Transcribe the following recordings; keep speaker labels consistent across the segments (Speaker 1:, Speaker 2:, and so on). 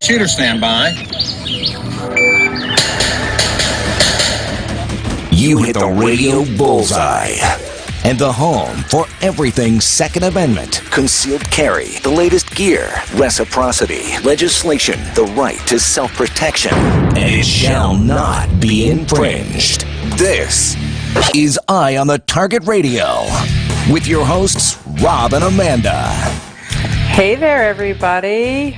Speaker 1: Shooter standby.
Speaker 2: You hit the radio bullseye. And the home for everything Second Amendment, concealed carry, the latest gear, reciprocity, legislation, the right to self-protection, and it shall not be infringed. This is Eye on the Target Radio with your hosts, Rob and Amanda.
Speaker 3: Hey there, everybody.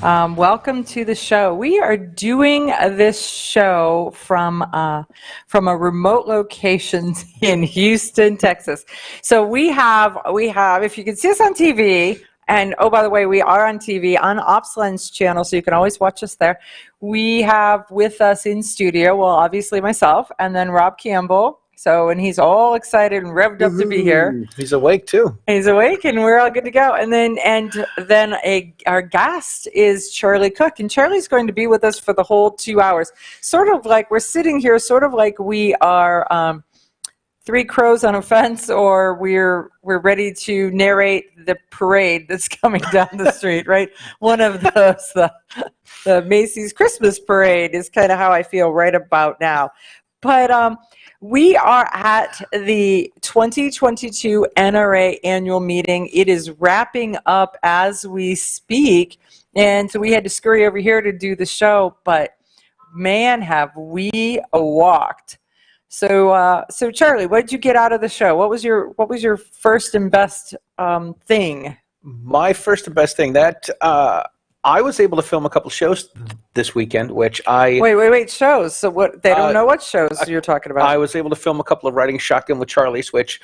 Speaker 3: Welcome to the show. We are doing this show from a remote location in Houston, Texas. So we have, if you can see us on TV, and oh, by the way, we are on TV on OpsLens channel, so you can always watch us there. We have with us in studio, well, obviously myself, and then Rob Campbell. So, and he's all excited and revved up to be here.
Speaker 4: He's awake too.
Speaker 3: He's awake, and we're all good to go. And then our guest is Charlie Cook, and Charlie's going to be with us for the whole 2 hours. Sort of like we're sitting here, sort of like we are three crows on a fence, or we're ready to narrate the parade that's coming down the street, right? One of those, the Macy's Christmas parade is kind of how I feel right about now. But we are at the 2022 NRA annual meeting. It is wrapping up as we speak, and so we had to scurry over here to do the show, but man, have we walked. So Charlie, what did you get out of the show? What was your first and best thing?
Speaker 4: My first and best thing that I was able to film a couple shows this weekend, which I
Speaker 3: wait shows. So what? They don't know what shows you're talking about.
Speaker 4: I was able to film a couple of Riding Shotgun with Charlie's, which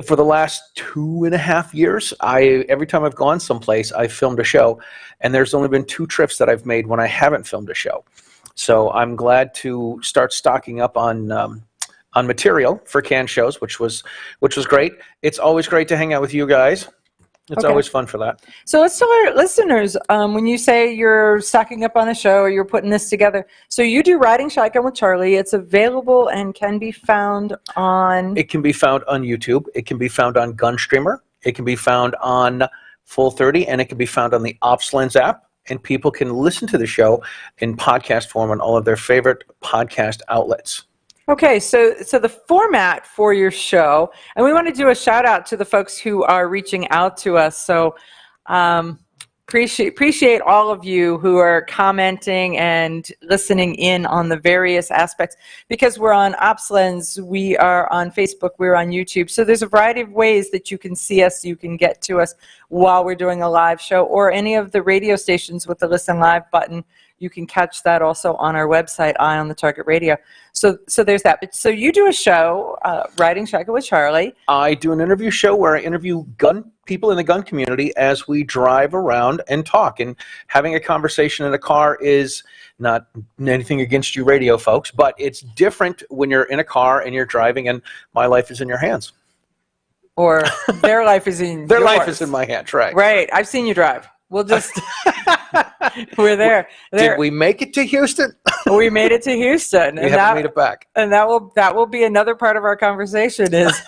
Speaker 4: for the last 2.5 years, every time I've gone someplace, I've filmed a show, and there's only been 2 trips that I've made when I haven't filmed a show. So I'm glad to start stocking up on material for canned shows, which was great. It's always great to hang out with you guys. It's always fun for that.
Speaker 3: So let's tell our listeners, when you say you're stocking up on a show or you're putting this together, so you do Riding Shotgun with Charlie. It's available and can be found on...
Speaker 4: It can be found on YouTube. It can be found on Gunstreamer. It can be found on Full30, and it can be found on the OpsLens app. And people can listen to the show in podcast form on all of their favorite podcast outlets.
Speaker 3: Okay, so the format for your show, and we want to do a shout out to the folks who are reaching out to us. So appreciate all of you who are commenting and listening in on the various aspects, because we're on OpsLens, we are on Facebook, we're on YouTube. So there's a variety of ways that you can see us, you can get to us while we're doing a live show, or any of the radio stations with the Listen Live button. You can catch that also on our website, Eye on the Target Radio. So there's that. But so you do a show, Riding Shotgun with Charlie.
Speaker 4: I do an interview show where I interview people in the gun community as we drive around and talk. And having a conversation in a car is not anything against you radio folks, but it's different when you're in a car and you're driving and my life is in your hands.
Speaker 3: Or their life is in
Speaker 4: Their
Speaker 3: yours.
Speaker 4: life is in my hands, right.
Speaker 3: Right. I've seen you drive. We'll just... We're there.
Speaker 4: Did we make it to Houston?
Speaker 3: We made it to Houston.
Speaker 4: We haven't made it back.
Speaker 3: And that will be another part of our conversation, is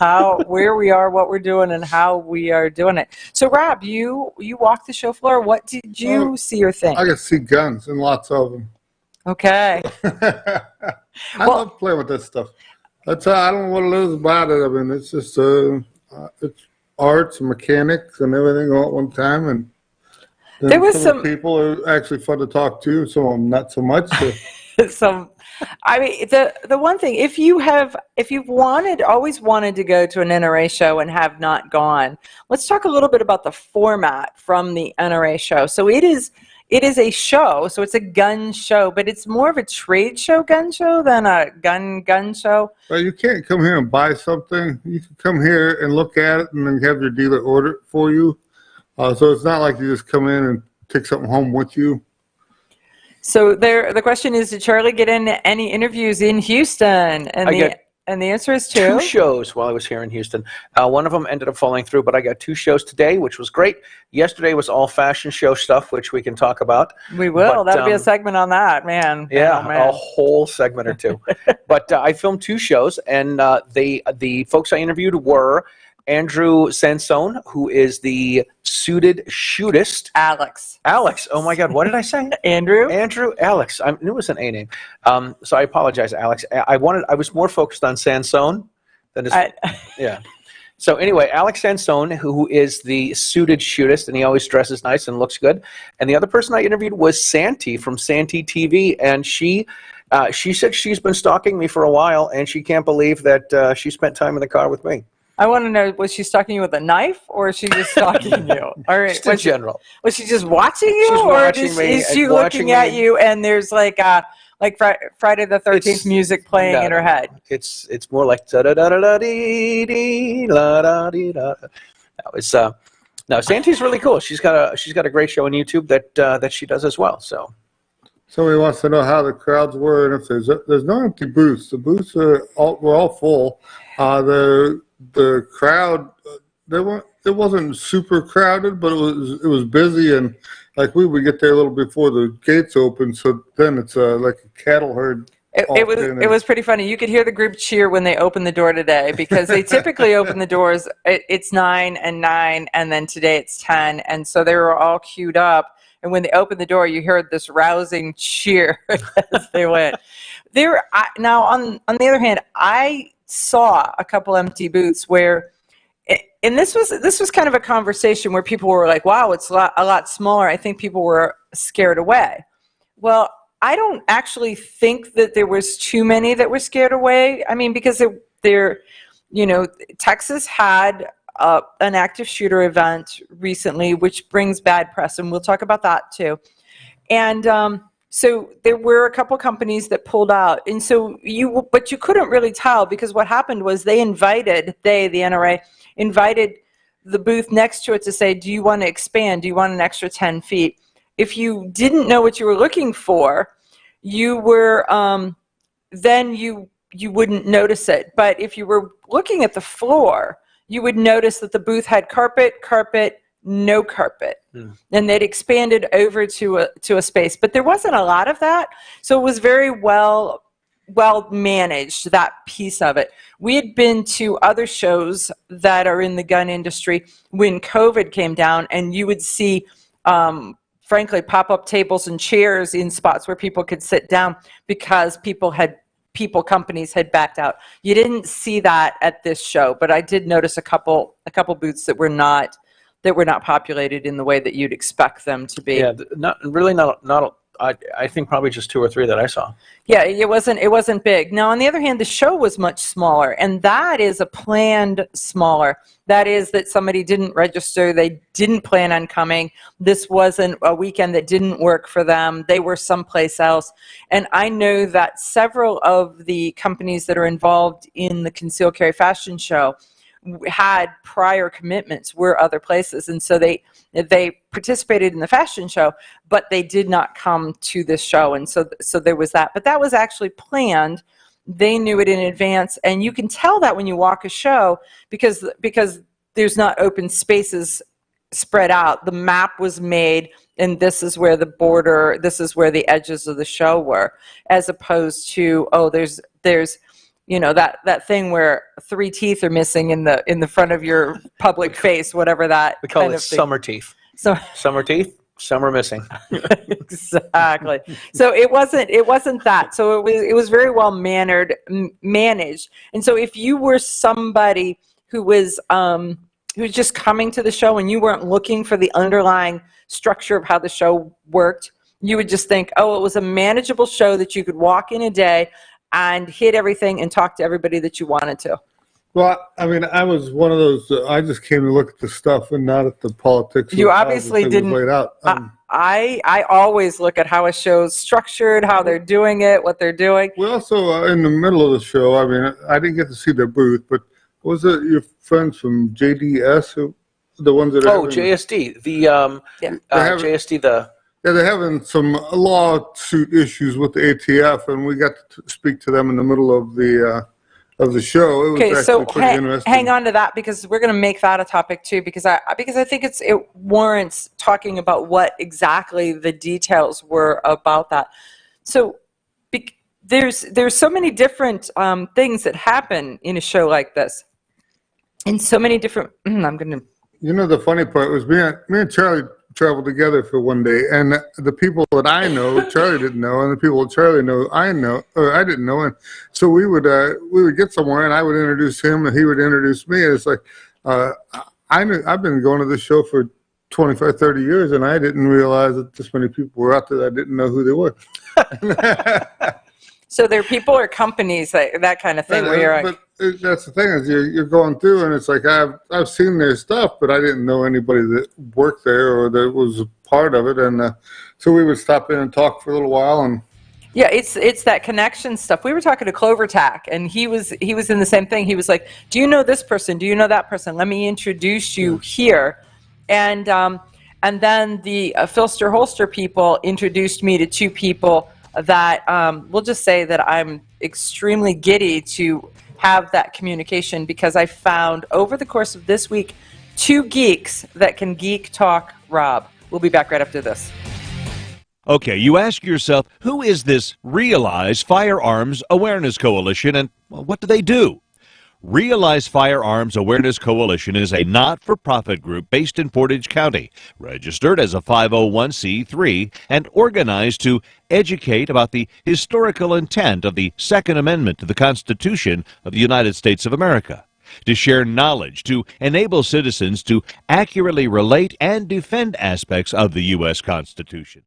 Speaker 3: where we are, what we're doing, and how we are doing it. So Rob, you walked the show floor. What did you see or think?
Speaker 5: I got to see guns and lots of them.
Speaker 3: Okay.
Speaker 5: I love playing with that stuff. I don't know what it is about it. I mean, it's just it's arts and mechanics and everything all at one time, and
Speaker 3: there was
Speaker 5: some people are actually fun to talk to, some of them not so much.
Speaker 3: So. I mean, the one thing, if you've always wanted to go to an NRA show and have not gone, let's talk a little bit about the format from the NRA show. So it is a show, so it's a gun show, but it's more of a trade show gun show than a gun show.
Speaker 5: Well, you can't come here and buy something. You can come here and look at it and then have your dealer order it for you. So it's not like you just come in and take something home with you.
Speaker 3: So the question is, did Charlie get in any interviews in Houston? And the answer is 2
Speaker 4: shows while I was here in Houston. One of them ended up falling through, but I got 2 shows today, which was great. Yesterday was all fashion show stuff, which we can talk about.
Speaker 3: We will. That'll be a segment on that, man.
Speaker 4: Yeah,
Speaker 3: oh, man.
Speaker 4: A whole segment or 2. But I filmed 2 shows, and the folks I interviewed were Andrew Sansone, who is the suited shootist.
Speaker 3: Alex.
Speaker 4: Oh my God, what did I say?
Speaker 3: Andrew.
Speaker 4: Alex. I knew it was an A name. So I apologize, Alex. I was more focused on Sansone than his. Yeah. So anyway, Alex Sansone, who is the suited shootist, and he always dresses nice and looks good. And the other person I interviewed was Santi from Santi TV, and she said she's been stalking me for a while, and she can't believe that she spent time in the car with me.
Speaker 3: I want to know, was she stalking you with a knife, or is she just stalking you? Or
Speaker 4: just in general.
Speaker 3: Was she just watching you?
Speaker 4: She's
Speaker 3: or
Speaker 4: watching me,
Speaker 3: is she looking at you and there's like Friday the 13th music playing in her head?
Speaker 4: It's more like da da da da da dee la da dee da. No, Santi's really cool. She's got a great show on YouTube that she does as well. So
Speaker 5: somebody wants to know how the crowds were, and if there's no empty booths. The booths were all full. The crowd, it wasn't super crowded, but it was busy, and like we would get there a little before the gates open, so then it's like a cattle herd.
Speaker 3: It was pretty funny. You could hear the group cheer when they opened the door today, because they typically open the doors. It's 9 and 9, and then today it's 10, and so they were all queued up. And when they opened the door, you heard this rousing cheer as they went. Now, on the other hand, I saw a couple empty booths where, and this was kind of a conversation where people were like, "Wow, it's a lot smaller." I think people were scared away. Well, I don't actually think that there was too many that were scared away. I mean, because Texas had an active shooter event recently, which brings bad press, and we'll talk about that too. And so there were a couple companies that pulled out, and so but you couldn't really tell, because what happened was the NRA invited the booth next to it to say, "Do you want to expand? Do you want an extra 10 feet?" If you didn't know what you were looking for, you were then you wouldn't notice it. But if you were looking at the floor, you would notice that the booth had carpet, no carpet, and they'd expanded over to a space. But there wasn't a lot of that, so it was very well managed, that piece of it. We had been to other shows that are in the gun industry when COVID came down, and you would see frankly, pop-up tables and chairs in spots where people could sit down because companies had backed out. You didn't see that at this show, but I did notice a couple booths that were not populated in the way that you'd expect them to be.
Speaker 4: Yeah, not. I think probably just 2 or 3 that I saw.
Speaker 3: Yeah, it wasn't big. Now, on the other hand, the show was much smaller, and that is a planned smaller. That is that somebody didn't register, they didn't plan on coming. This wasn't a weekend that didn't work for them. They were someplace else. And I know that several of the companies that are involved in the Concealed Carry Fashion Show had prior commitments, were other places, and so they participated in the fashion show, but they did not come to this show, and so there was that. But that was actually planned. They knew it in advance, and you can tell that when you walk a show, because there's not open spaces spread out. The map was made, and this is where the border, this is where the edges of the show were, as opposed to, there's that thing where 3 teeth are missing in the front of your public face, whatever that.
Speaker 4: We call it summer teeth.
Speaker 3: So
Speaker 4: summer teeth, summer missing.
Speaker 3: Exactly. So it wasn't that. So it was very well managed. And so if you were somebody who was just coming to the show and you weren't looking for the underlying structure of how the show worked, you would just think, it was a manageable show that you could walk in a day and hit everything and talk to everybody that you wanted to.
Speaker 5: Well, I mean, I was one of those. I just came to look at the stuff and not at the politics.
Speaker 3: You obviously didn't.
Speaker 5: Laid out.
Speaker 3: I always look at how a show's structured, how they're doing it, what they're doing.
Speaker 5: We also, in the middle of the show, I mean, I didn't get to see their booth, but was it your friends from JDS, the ones that are
Speaker 4: JSD, JSD,
Speaker 5: Yeah, they're having some lawsuit issues with the ATF, and we got to speak to them in the middle of the show. It was actually pretty interesting.
Speaker 3: Hang on to that, because we're going to make that a topic too, because I think it warrants talking about what exactly the details were about that. So there's so many different things that happen in a show like this, and so many different.
Speaker 5: The funny part was me and Charlie traveled together for one day, and the people that I know, Charlie didn't know, and the people that Charlie know, I didn't know, and so we would get somewhere, and I would introduce him, and he would introduce me, and it's like, I've been going to this show for 25, 30 years, and I didn't realize that this many people were out there that I didn't know who they were.
Speaker 3: So there are people or companies, that kind of thing, where you're like...
Speaker 5: But that's the thing, is you're going through, and it's like, I've seen their stuff, but I didn't know anybody that worked there or that was a part of it, and so we would stop in and talk for a little while. And
Speaker 3: yeah, it's that connection stuff. We were talking to Clovertac, and he was in the same thing. He was like, do you know this person? Do you know that person? Let me introduce you here. And then the Filster Holster people introduced me to 2 people that we'll just say that I'm extremely giddy to have that communication, because I found over the course of this week 2 geeks that can geek talk Rob. We'll be back right after this.
Speaker 6: Okay, you ask yourself, who is this Realize Firearms Awareness Coalition, and what do they do? Realize Firearms Awareness Coalition is a not-for-profit group based in Portage County, registered as a 501c3, and organized to educate about the historical intent of the Second Amendment to the Constitution of the United States of America, to share knowledge, to enable citizens to accurately relate and defend aspects of the U.S. Constitution.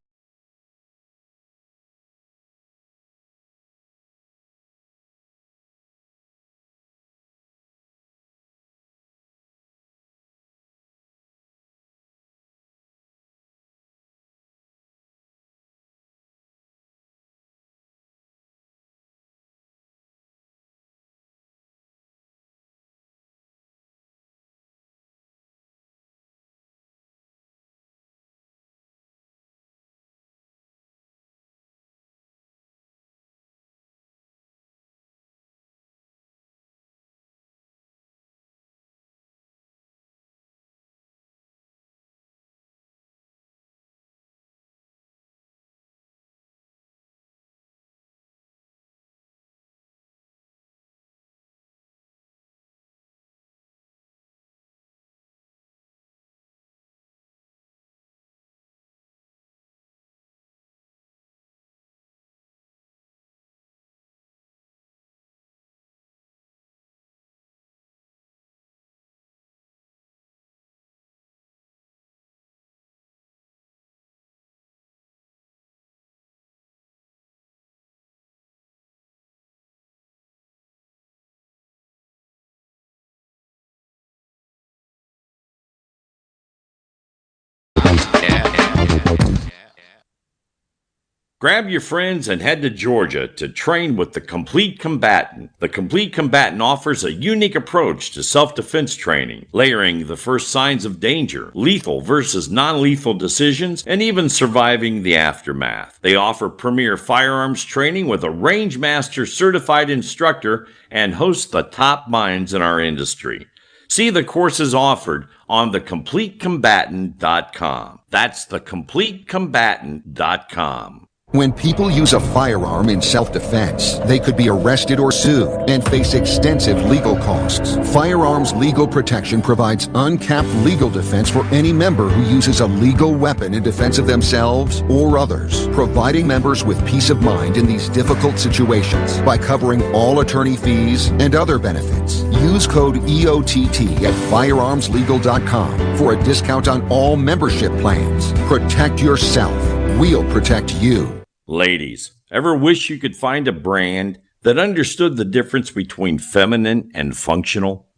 Speaker 7: Grab your friends and head to Georgia to train with the Complete Combatant. The Complete Combatant offers a unique approach to self-defense training, layering the first signs of danger, lethal versus non-lethal decisions, and even surviving the aftermath. They offer premier firearms training with a Rangemaster certified instructor and host the top minds in our industry. See the courses offered on thecompletecombatant.com. That's thecompletecombatant.com.
Speaker 8: When people use a firearm in self-defense, they could be arrested or sued and face extensive legal costs. Firearms Legal Protection provides uncapped legal defense for any member who uses a legal weapon in defense of themselves or others, providing members with peace of mind in these difficult situations by covering all attorney fees and other benefits. Use code EOTT at firearmslegal.com for a discount on all membership plans. Protect yourself. We'll protect you.
Speaker 7: Ladies, ever wish you could find a brand that understood the difference between feminine and functional?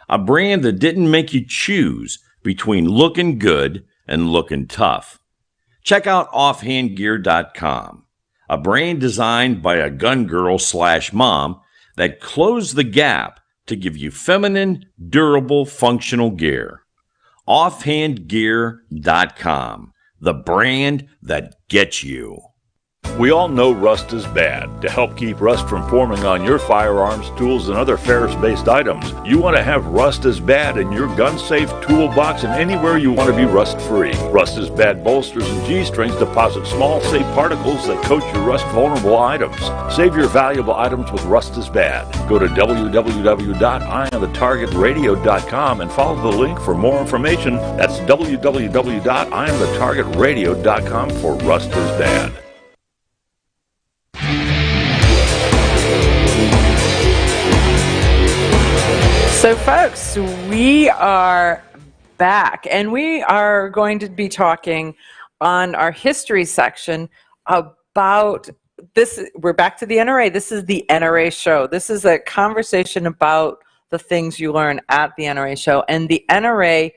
Speaker 7: A brand that didn't make you choose between looking good and looking tough. Check out offhandgear.com, a brand designed by a gun girl / mom that closed the gap to give you feminine, durable, functional gear. Offhandgear.com, the brand that gets you.
Speaker 9: We all know rust is bad. To help keep rust from forming on your firearms, tools, and other ferrous-based items, you want to have Rust is Bad in your gun-safe toolbox and anywhere you want to be rust-free. Rust is Bad bolsters and G-strings deposit small, safe particles that coat your rust-vulnerable items. Save your valuable items with Rust is Bad. Go to www.eyeonthetargetradio.com and follow the link for more information. That's www.eyeonthetargetradio.com for Rust is Bad.
Speaker 3: So, folks, we are back, and we are going to be talking on our history section about this. We're back to the NRA. This is the NRA show. This is a conversation about the things you learn at the NRA show. And the NRA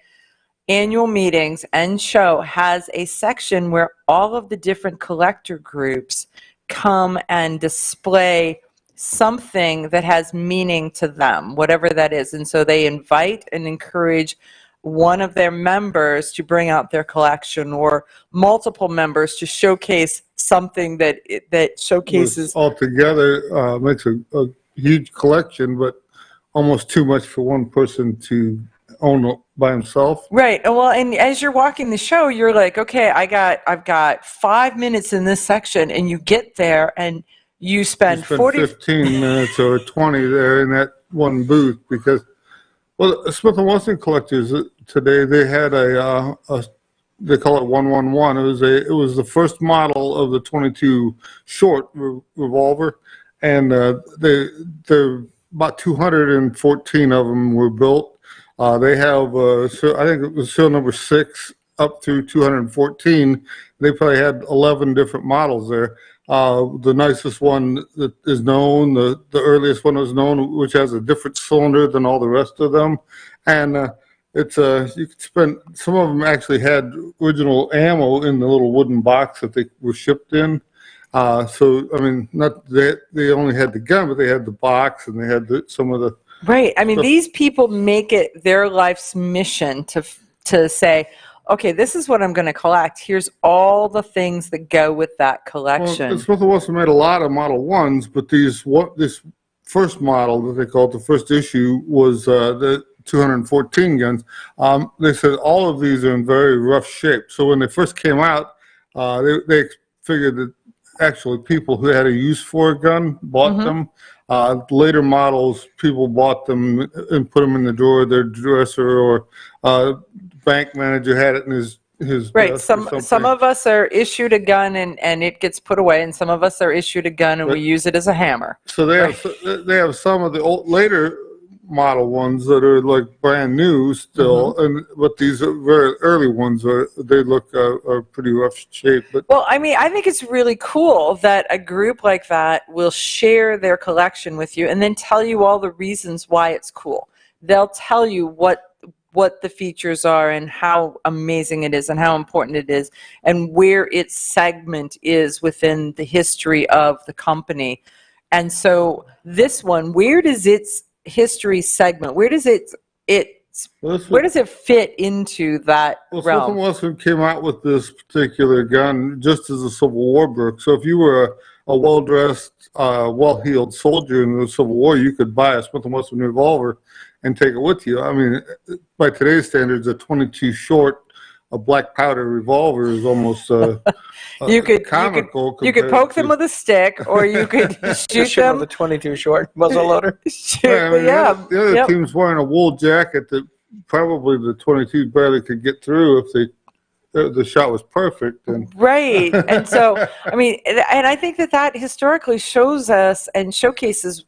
Speaker 3: annual meetings and show has a section where all of the different collector groups come and display something that has meaning to them, whatever that is. And so they invite and encourage one of their members to bring out their collection, or multiple members to showcase something that showcases.
Speaker 5: Altogether makes a huge collection, but almost too much for one person to owned by himself.
Speaker 3: Right. Well, and as you're walking the show, you're like, okay, I've got 5 minutes in this section, and you get there and you spend
Speaker 5: 15 minutes or 20 there in that one booth because, well, Smith & Wesson collectors today, they had they call it 111. It was the first model of the 22 short revolver, and they're about 214 of them were built. They have, so I think it was serial number 6 up through 214. They probably had 11 different models there. The nicest one that is known, the earliest one was known, which has a different cylinder than all the rest of them, and it's you could spend. Some of them actually had original ammo in the little wooden box that they were shipped in. So I mean, not they only had the gun, but they had the box and they had some of the.
Speaker 3: Right. I mean, these people make it their life's mission to say, okay, this is what I'm going to collect. Here's all the things that go with that collection.
Speaker 5: Well, Smith & Wesson made a lot of Model 1s, but this first model that they called the first issue was the 214 guns. They said all of these are in very rough shape. So when they first came out, they figured that actually people who had a use for a gun bought them. Later models, people bought them and put them in the drawer of their dresser, or bank manager had it in his
Speaker 3: right.
Speaker 5: desk
Speaker 3: Some of us are issued a gun and it gets put away, and some of us are issued a gun and we use it as a hammer.
Speaker 5: So they have some of the later model ones that are like brand new still, but these are very early ones they look are pretty rough shape. But
Speaker 3: well, I mean, I think it's really cool that a group like that will share their collection with you and then tell you all the reasons why it's cool. They'll tell you what the features are and how amazing it is and how important it is and where its segment is within the history of the company. And so this one, where does its history segment, where does it fit into that realm?
Speaker 5: Smith & Wesson came out with this particular gun just as the Civil War broke. So if you were a well-dressed, well-heeled soldier in the Civil War, you could buy a Smith & Wesson revolver and take it with you. I mean, by today's standards, a 22 short, a black powder revolver is almost comical.
Speaker 3: You could poke them with a stick, or you could shoot them
Speaker 4: with a 22 short muzzle loader.
Speaker 5: The other team's wearing a wool jacket that probably the 22 barely could get through if the shot was perfect.
Speaker 3: Right, and so I mean, and I think that historically shows us and showcases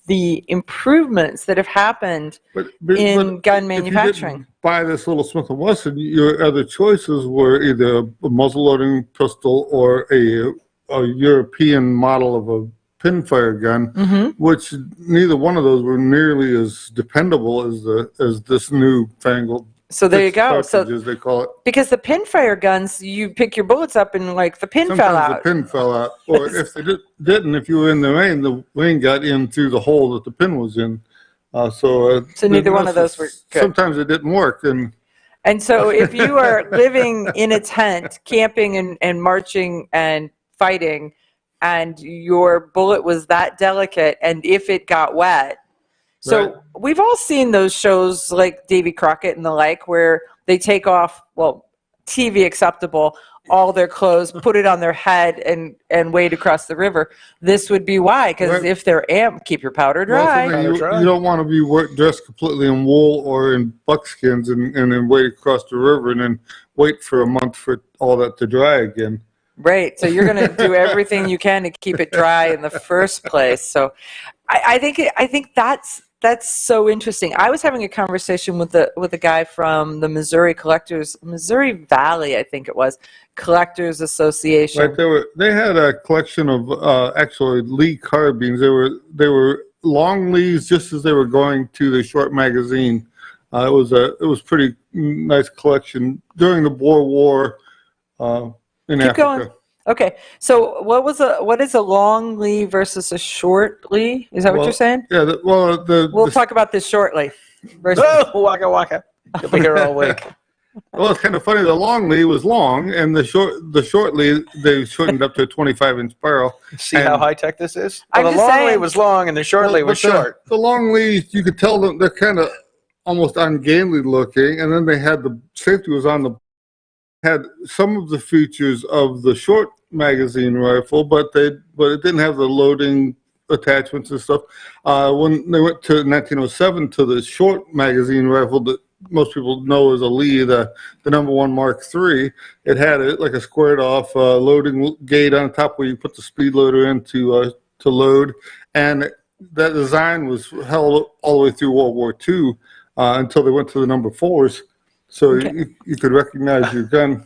Speaker 3: the improvements that have happened in gun manufacturing.
Speaker 5: If you didn't buy this little Smith & Wesson, your other choices were either a muzzle-loading pistol or a European model of a pinfire gun, which neither one of those were nearly as dependable as this new fangled.
Speaker 3: So there you go. So
Speaker 5: as they call it,
Speaker 3: because the pinfire guns, you pick your bullets up and like the pin fell out.
Speaker 5: The pin fell out, or if they didn't, if you were in the rain got in through the hole that the pin was in. So
Speaker 3: neither one of those were good.
Speaker 5: Sometimes it didn't work,
Speaker 3: and so if you are living in a tent, camping and marching and fighting, and your bullet was that delicate, and if it got wet. So we've all seen those shows like Davy Crockett and the like, where they take off, well, TV acceptable, all their clothes, put it on their head, and wade across the river. This would be why, because if they're keep your powder dry.
Speaker 5: Well, you don't want to be dressed completely in wool or in buckskins and then wade across the river and then wait for a month for all that to dry again.
Speaker 3: Right. So you're going to do everything you can to keep it dry in the first place. So I think that's so interesting. I was having a conversation with a guy from the Missouri Valley, I think it was, Collectors Association.
Speaker 5: Right, they had a collection of actually Lee carbines. They were long Lees just as they were going to the short magazine. It was pretty nice collection during the Boer War in Africa.
Speaker 3: Going. Okay, so what is a long Lee versus a short Lee? Is that what you're saying?
Speaker 5: Yeah.
Speaker 3: We'll talk about this shortly.
Speaker 4: Waka waka. You'll be here all week.
Speaker 5: Well, it's kind of funny. The long Lee was long, and the short Lee they shortened up to a 25-inch barrel.
Speaker 4: See how high tech this is? Well, the long Lee was long, and the short Lee was short.
Speaker 5: The long Lee, you could tell them they're kind of almost ungainly looking, and then they had the safety was on the had some of the features of the short magazine rifle, but it didn't have the loading attachments and stuff. When they went to 1907 to the short magazine rifle that most people know as a Lee, the number 1 Mark III, it had like a squared off loading gate on top where you put the speed loader in to load, and that design was held all the way through World War II until they went to the number 4s, so you could recognize your gun.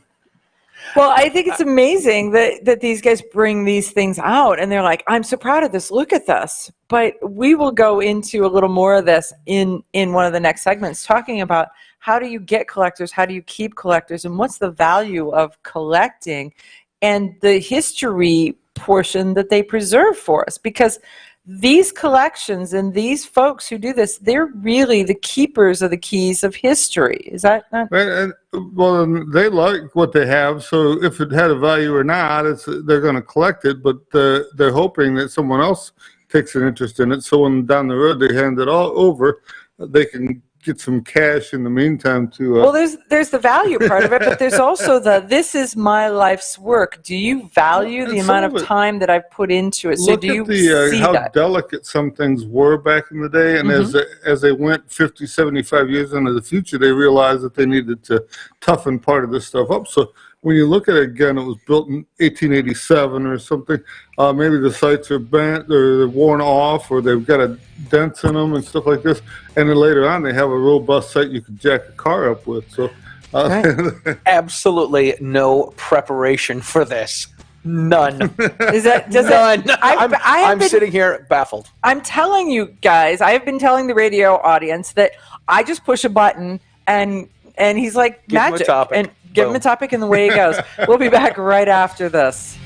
Speaker 3: Well, I think it's amazing that these guys bring these things out, and they're like, I'm so proud of this, look at this. But we will go into a little more of this in one of the next segments, talking about how do you get collectors, how do you keep collectors, and what's the value of collecting, and the history portion that they preserve for us. Because these collections and these folks who do this, they're really the keepers of the keys of history. Is that not?
Speaker 5: Right, well, they like what they have, so if it had a value or not, they're going to collect it, but they're hoping that someone else takes an interest in it, so when down the road they hand it all over, they can get some cash in the meantime to
Speaker 3: well, there's the value part of it, but there's also this is my life's work. Do you value the amount of time that I've put into it? So do you see
Speaker 5: how
Speaker 3: that?
Speaker 5: delicate some things were back in the day, and as they went 50, 75 years into the future, they realized that they needed to toughen part of this stuff up. So when you look at it again, it was built in 1887 or something. Maybe the sights are bent or they're worn off, or they've got a dents in them and stuff like this. And then later on, they have a robust sight you can jack a car up with. So,
Speaker 4: absolutely no preparation for this. None.
Speaker 3: None.
Speaker 4: I'm sitting here baffled.
Speaker 3: I'm telling you guys, I have been telling the radio audience that I just push a button and he's like magic. And give him a topic and the way he goes. We'll be back right after this.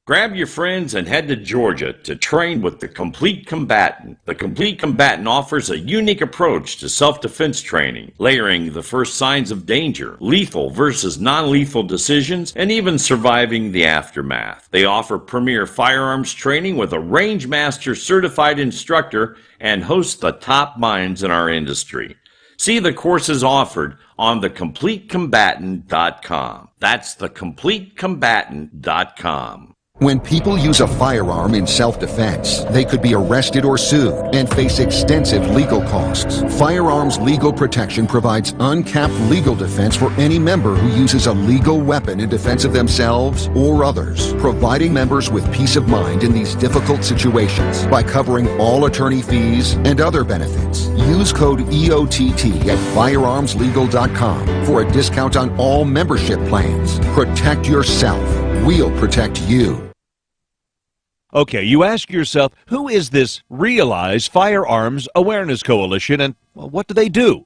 Speaker 7: Grab your friends and head to Georgia to train with the Complete Combatant. The Complete Combatant offers a unique approach to self-defense training, layering the first signs of danger, lethal versus non-lethal decisions, and even surviving the aftermath. They offer premier firearms training with a Rangemaster certified instructor and host the top minds in our industry. See the courses offered on thecompletecombatant.com. That's thecompletecombatant.com.
Speaker 8: When people use a firearm in self-defense, they could be arrested or sued and face extensive legal costs. Firearms Legal Protection provides uncapped legal defense for any member who uses a legal weapon in defense of themselves or others, providing members with peace of mind in these difficult situations by covering all attorney fees and other benefits. Use code EOTT at firearmslegal.com for a discount on all membership plans. Protect yourself. We'll protect you.
Speaker 6: Okay, you ask yourself, who is this Realize Firearms Awareness Coalition, and what do they do?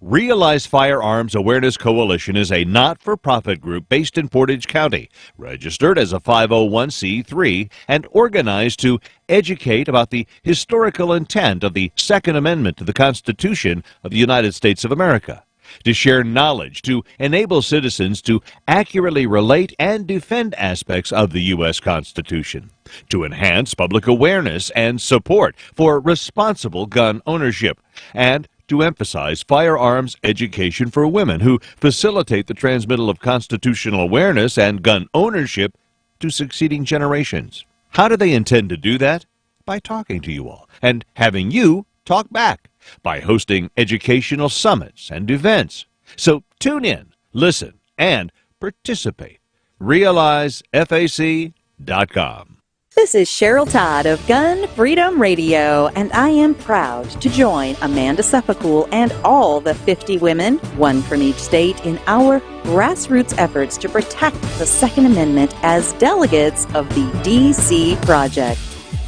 Speaker 6: Realize Firearms Awareness Coalition is a not-for-profit group based in Portage County, registered as a 501c3, and organized to educate about the historical intent of the Second Amendment to the Constitution of the United States of America, to share knowledge, to enable citizens to accurately relate and defend aspects of the U.S. Constitution, to enhance public awareness and support for responsible gun ownership, and to emphasize firearms education for women who facilitate the transmittal of constitutional awareness and gun ownership to succeeding generations. How do they intend to do that? By talking to you all and having you talk back, by hosting educational summits and events. So tune in, listen, and participate. RealizeFAC.com.
Speaker 10: This is Cheryl Todd of Gun Freedom Radio, and I am proud to join Amanda Suffolk and all the 50 women, one from each state, in our grassroots efforts to protect the Second Amendment as delegates of the DC Project.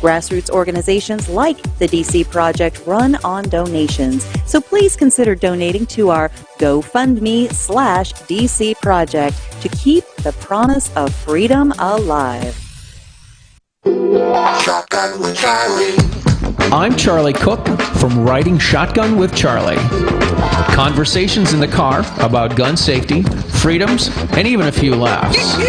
Speaker 10: Grassroots organizations like the DC Project run on donations, so please consider donating to our GoFundMe/DC Project to keep the promise of freedom alive.
Speaker 11: Shotgun with Charlie. I'm Charlie Cook from Riding Shotgun with Charlie. Conversations in the car about gun safety, freedoms, and even a few laughs.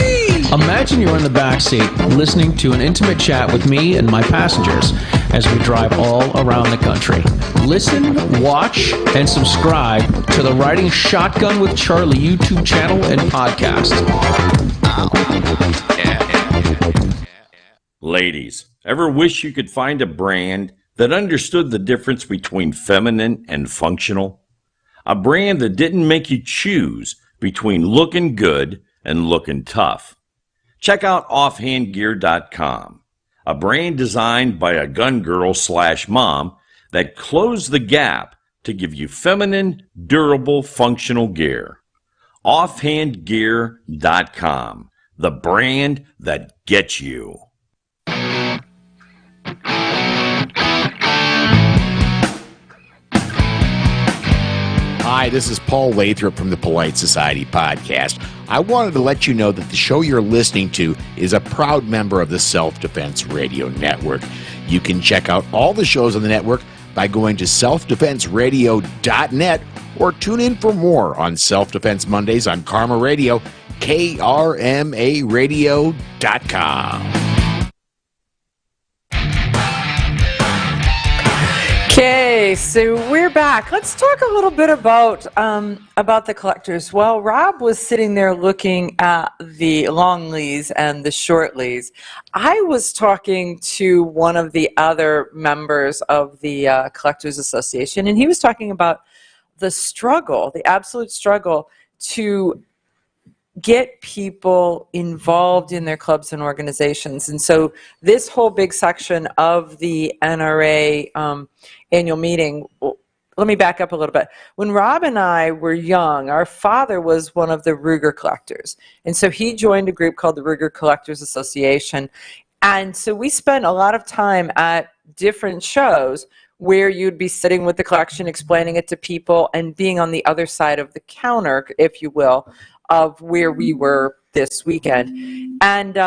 Speaker 11: Imagine you're in the back seat listening to an intimate chat with me and my passengers as we drive all around the country. Listen, watch, and subscribe to the Riding Shotgun with Charlie YouTube channel and podcast.
Speaker 7: Ladies, ever wish you could find a brand that understood the difference between feminine and functional? A brand that didn't make you choose between looking good and looking tough. Check out offhandgear.com, a brand designed by a gun girl / mom that closed the gap to give you feminine, durable, functional gear. Offhandgear.com, the brand that gets you.
Speaker 12: Hi, this is Paul Lathrop from the Polite Society podcast. I wanted to let you know that the show you're listening to is a proud member of the Self-Defense Radio Network. You can check out all the shows on the network by going to selfdefenseradio.net or tune in for more on Self-Defense Mondays on Karma Radio, krmaradio.com.
Speaker 3: Okay, so we're back. Let's talk a little bit about the collectors. Well, Rob was sitting there looking at the long leads and the short leads. I was talking to one of the other members of the Collectors Association, and he was talking about the struggle, the absolute struggle to get people involved in their clubs and organizations. And so this whole big section of the NRA annual meeting, let me back up a little bit. When Rob and I were young, our father was one of the Ruger collectors. And so he joined a group called the Ruger Collectors Association. And so we spent a lot of time at different shows where you'd be sitting with the collection, explaining it to people, and being on the other side of the counter, if you will, of where we were this weekend. And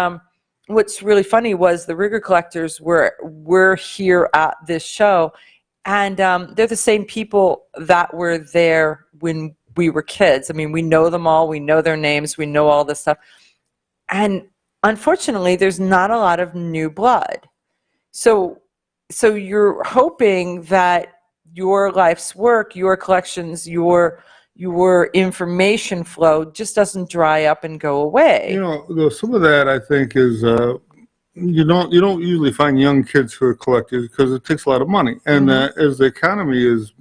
Speaker 3: what's really funny was the Ruger collectors were here at this show, and they're the same people that were there when we were kids. I mean, we know them all, we know their names, we know all this stuff. And unfortunately, there's not a lot of new blood. So you're hoping that your life's work, your collections, your information flow just doesn't dry up and go away.
Speaker 5: You know, some of that I think is you don't usually find young kids who are collectors because it takes a lot of money, and as the economy is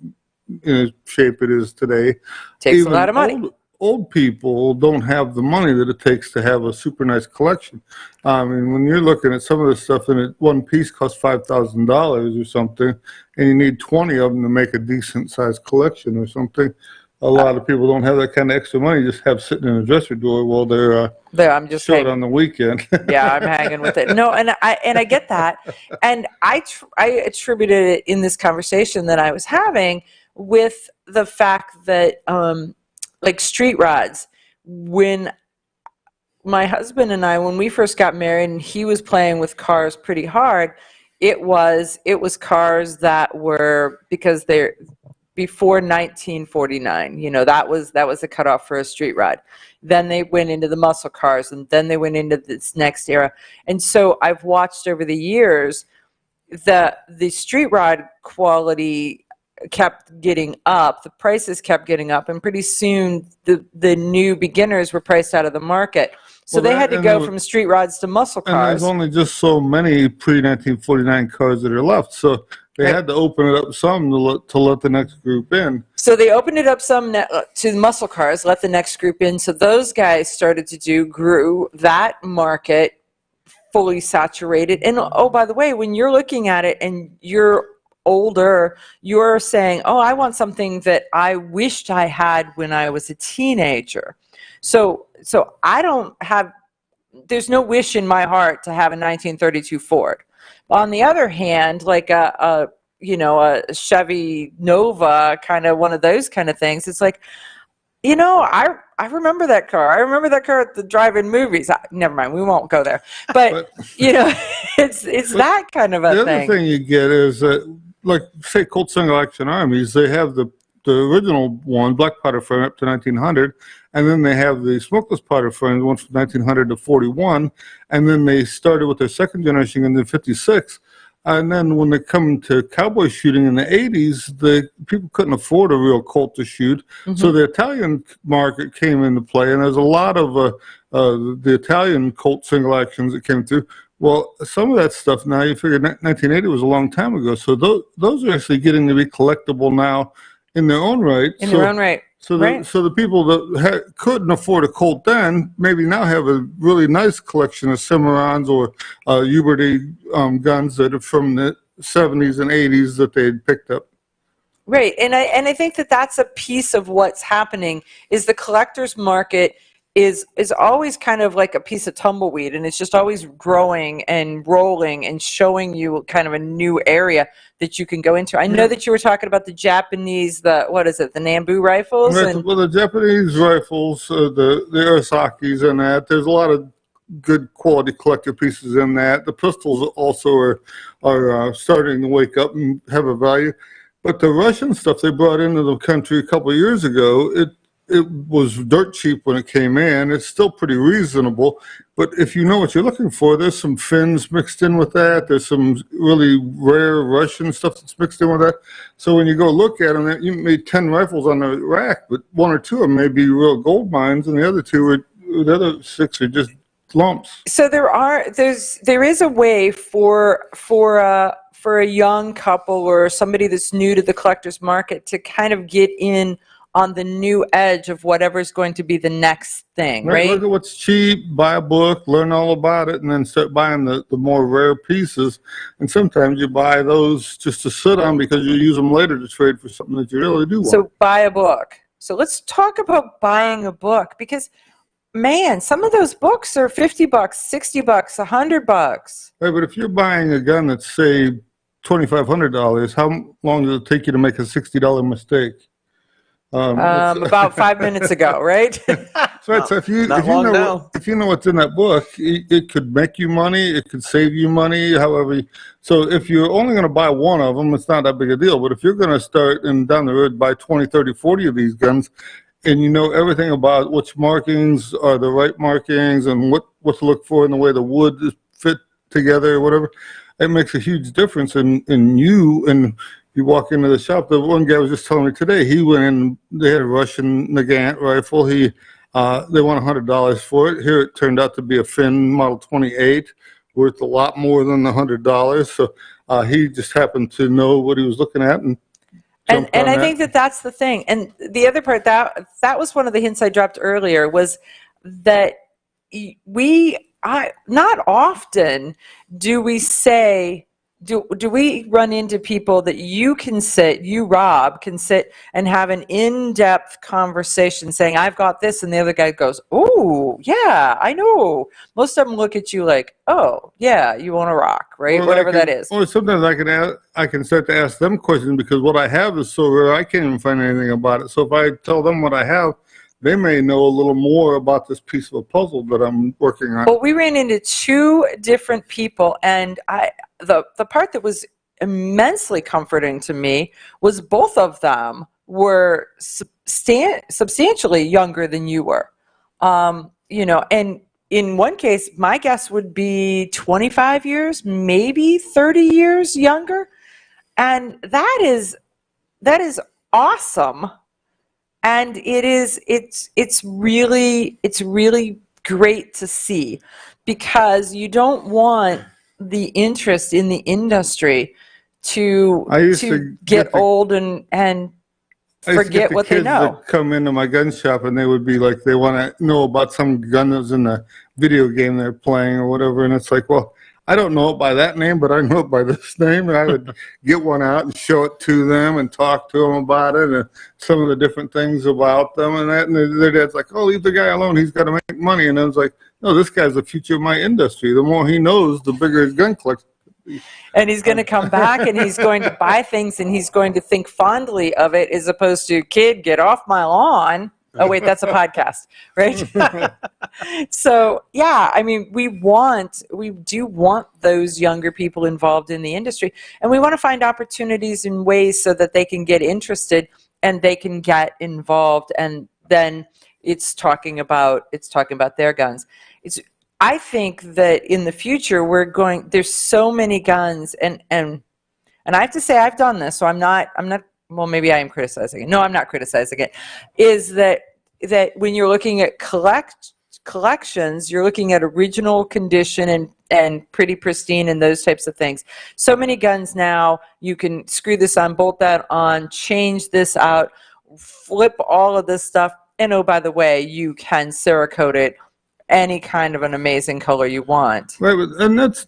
Speaker 5: in the shape it is today,
Speaker 3: takes a lot of money.
Speaker 5: Old people don't have the money that it takes to have a super nice collection. I mean, when you're looking at some of the stuff, and one piece costs $5,000 or something, and you need 20 of them to make a decent sized collection or something. A lot of people don't have that kind of extra money, just have sitting in a dresser drawer while they're
Speaker 3: I'm just
Speaker 5: short on the weekend.
Speaker 3: Yeah, I'm hanging with it. No, and I get that, and I attributed it in this conversation that I was having with the fact that like street rods, when my husband and I, when we first got married, and he was playing with cars pretty hard, it was cars that were, because they're before 1949, you know, that was the cutoff for a street rod. Then they went into the muscle cars, and then they went into this next era. And so I've watched over the years the street rod quality kept getting up, the prices kept getting up, and pretty soon the new beginners were priced out of the market. So they had to go from street rods to muscle cars.
Speaker 5: And there's only just so many pre-1949 cars that are left, so they had to open it up some to let the next group in.
Speaker 3: So they opened it up some to muscle cars, let the next group in. So those guys started to grew that market fully saturated. And oh, by the way, when you're looking at it and you're older, you're saying, oh, I want something that I wished I had when I was a teenager. So I don't have, there's no wish in my heart to have a 1932 Ford. On the other hand, like a Chevy Nova, kind of one of those kind of things, it's like, you know, I remember that car. I remember that car at the drive-in movies. Never mind, we won't go there. But you know, it's that kind of a thing.
Speaker 5: The other thing you get is that, like, say, Colt Single Action Armies, they have the original one, black powder frame, up to 1900, and then they have the smokeless powder frame, the one from 1900 to 41, and then they started with their second generation in the 56. And then when they come to cowboy shooting in the 80s, the people couldn't afford a real Colt to shoot. So the Italian market came into play, and there's a lot of the Italian Colt single actions that came through. Well, some of that stuff now, you figure 1980 was a long time ago. So those are actually getting to be collectible now in their own right.
Speaker 3: In their own right.
Speaker 5: So the people that couldn't afford a Colt then maybe now have a really nice collection of Cimarrons or Uberty guns that are from the 70s and 80s that they had picked up.
Speaker 3: Right, and I think that that's a piece of what's happening is the collector's market is always kind of like a piece of tumbleweed, and it's just always growing and rolling and showing you kind of a new area that you can go into. I know that you were talking about the Japanese, the Nambu rifles?
Speaker 5: Right, well, the Japanese rifles, the Arisakis and that, there's a lot of good quality collector pieces in that. The pistols also are starting to wake up and have a value. But the Russian stuff they brought into the country a couple of years ago, it was dirt cheap when it came in. It's still pretty reasonable. But if you know what you're looking for, there's some Finns mixed in with that. There's some really rare Russian stuff that's mixed in with that. So when you go look at them, you made 10 rifles on the rack, but 1 or 2 of them may be real gold mines, and the other 6 are just lumps.
Speaker 3: So there is a way for a young couple or somebody that's new to the collector's market to kind of get in on the new edge of whatever's going to be the next thing, right?
Speaker 5: Look at what's cheap, buy a book, learn all about it, and then start buying the more rare pieces. And sometimes you buy those just to sit on because you use them later to trade for something that you really do want.
Speaker 3: So buy a book. So let's talk about buying a book, because man, some of those books are $50, $60, $100.
Speaker 5: Right, but if you're buying a gun that's, say, $2,500, how long does it take you to make a $60 mistake?
Speaker 3: About 5 minutes ago, right?
Speaker 5: So if you know what's in that book, it could make you money, it could save you money, however. So if you're only going to buy one of them, it's not that big a deal. But if you're going to start and down the road buy 20, 30, 40 of these guns, and you know everything about which markings are the right markings and what to look for in the way the wood is fit together or whatever, it makes a huge difference in you. And you walk into the shop. The one guy was just telling me today, he went in, they had a Russian Nagant rifle. They want $100 for it. Here it turned out to be a Finn Model 28, worth a lot more than the $100. So he just happened to know what he was looking at and
Speaker 3: I think that's the thing. And the other part, that was one of the hints I dropped earlier, was that not often do we say, do we run into people that Rob, can sit and have an in-depth conversation saying, I've got this, and the other guy goes, oh, yeah, I know. Most of them look at you like, oh, yeah, you want to rock, right? Whatever that is.
Speaker 5: Or sometimes I can start to ask them questions because what I have is so rare, I can't even find anything about it. So if I tell them what I have, they may know a little more about this piece of a puzzle that I'm working on.
Speaker 3: Well, we ran into 2 different people, and the part that was immensely comforting to me was both of them were substantially younger than you were. And in one case, my guess would be 25 years, maybe 30 years younger. And that is awesome. And it's really great to see, because you don't want the interest in the industry to get old and forget what they know.
Speaker 5: That come into my gun shop and they would be like, they want to know about some gun that's in the video game they're playing or whatever, and it's like, well, I don't know it by that name, but I know it by this name, and I would get one out and show it to them and talk to them about it and some of the different things about them and that, and their dad's like, oh, leave the guy alone, he's got to make money, and I was like, no, this guy's the future of my industry. The more he knows, the bigger his gun collection.
Speaker 3: And he's going to come back and he's going to buy things and he's going to think fondly of it, as opposed to, kid, get off my lawn. Oh, wait, that's a podcast, right? So, yeah, I mean, we do want those younger people involved in the industry, and we want to find opportunities and ways so that they can get interested and they can get involved, and then it's talking about their guns. I think that in the future there's so many guns, and I have to say I've done this, so I'm not, well, maybe I am criticizing it. No, I'm not criticizing it. Is that when you're looking at collections, you're looking at original condition and pretty pristine and those types of things. So many guns now, you can screw this on, bolt that on, change this out, flip all of this stuff, and oh, by the way, you can Cerakote it any kind of an amazing color you want.
Speaker 5: Right, and that's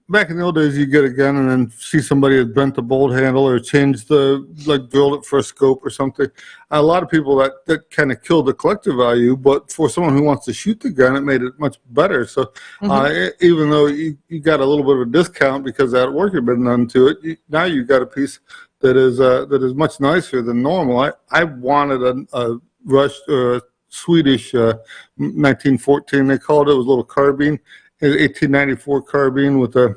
Speaker 5: back in the old days, you get a gun and then see somebody had bent the bolt handle or changed drilled it for a scope or something. A lot of people that kind of killed the collector value, but for someone who wants to shoot the gun, it made it much better. So even though you got a little bit of a discount because that work had been done to it, now you got a piece that is much nicer than normal. I wanted a Rush Swedish 1914 they called it. It was a little carbine, 1894 carbine with a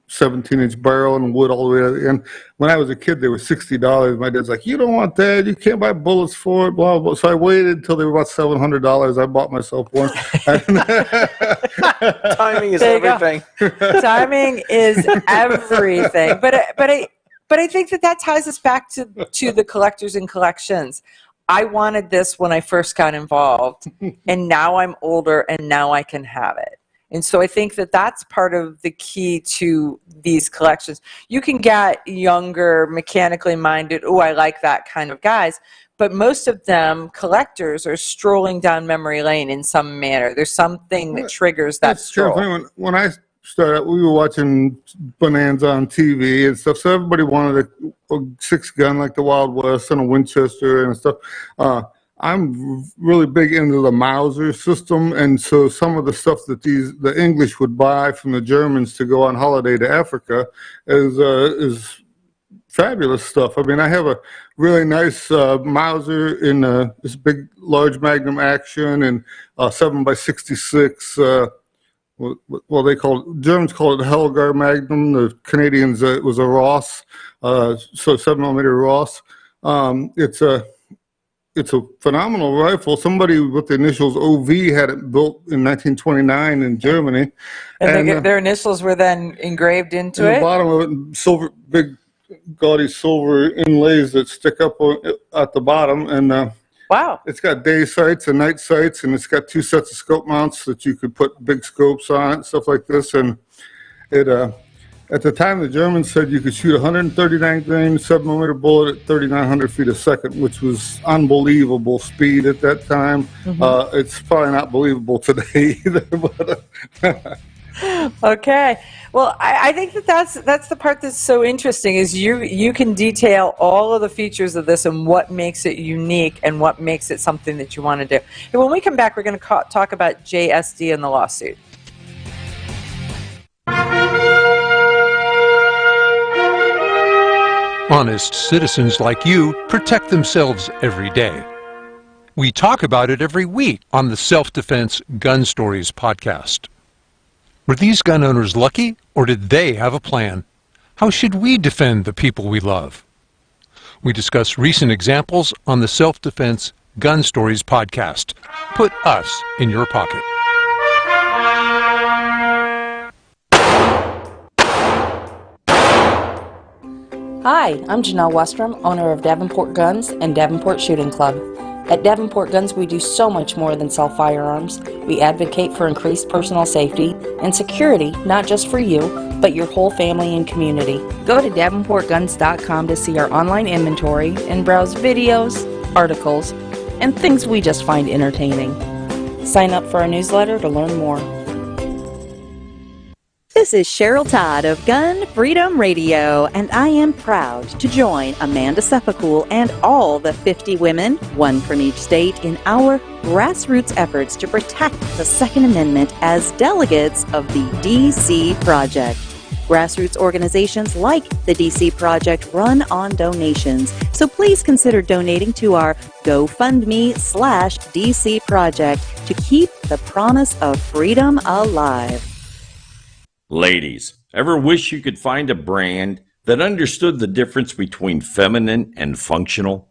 Speaker 5: 17-inch barrel and wood all the way to the end. When I was a kid, they were $60. My dad's like, "You don't want that. You can't buy bullets for it." Blah blah. So I waited until they were about $700. I bought myself one.
Speaker 4: Timing is everything.
Speaker 3: Timing is everything. But I think that ties us back to the collectors and collections. I wanted this when I first got involved, and now I'm older, and now I can have it. And so I think that that's part of the key to these collections. You can get younger, mechanically minded, oh, I like that kind of guys, but most of them, collectors, are strolling down memory lane in some manner. There's something that triggers that stroll.
Speaker 5: When I started, we were watching Bonanza on TV and stuff, so everybody wanted a 6-gun like the Wild West and a Winchester and stuff. I'm really big into the Mauser system, and so some of the stuff that the English would buy from the Germans to go on holiday to Africa is fabulous stuff. I mean, I have a really nice Mauser in this big, large Magnum Action and 7x66. Well, Germans call it Helgar Magnum. The Canadians, it was a Ross, so 7mm Ross. It's a phenomenal rifle. Somebody with the initials OV had it built in 1929 in Germany.
Speaker 3: And their initials were then engraved into it?
Speaker 5: The bottom of it, silver, big, gaudy silver inlays that stick up at the bottom. And
Speaker 3: wow.
Speaker 5: It's got day sights and night sights, and it's got 2 sets of scope mounts that you could put big scopes on it, stuff like this. And it at the time, the Germans said you could shoot 139 grain 7mm bullet at 3,900 feet a second, which was unbelievable speed at that time. It's probably not believable today either. But
Speaker 3: okay. Well, I think that's the part that's so interesting is you can detail all of the features of this and what makes it unique and what makes it something that you want to do. And when we come back, we're going to talk about JSD and the lawsuit.
Speaker 13: Honest citizens like you protect themselves every day. We talk about it every week on the Self-Defense Gun Stories podcast. Were these gun owners lucky, or did they have a plan? How should we defend the people we love? We discuss recent examples on the Self-Defense Gun Stories podcast. Put us in your pocket.
Speaker 14: Hi, I'm Janelle Westrom, owner of Davenport Guns and Davenport Shooting Club. At Davenport Guns, we do so much more than sell firearms. We advocate for increased personal safety and security, not just for you, but your whole family and community. Go to DavenportGuns.com to see our online inventory and browse videos, articles, and things we just find entertaining. Sign up for our newsletter to learn more.
Speaker 10: This is Cheryl Todd of Gun Freedom Radio, and I am proud to join Amanda Seppacool and all the 50 women, one from each state, in our grassroots efforts to protect the Second Amendment as delegates of the DC Project. Grassroots organizations like the DC Project run on donations, so please consider donating to our GoFundMe/DC Project to keep the promise of freedom alive.
Speaker 7: Ladies, ever wish you could find a brand that understood the difference between feminine and functional?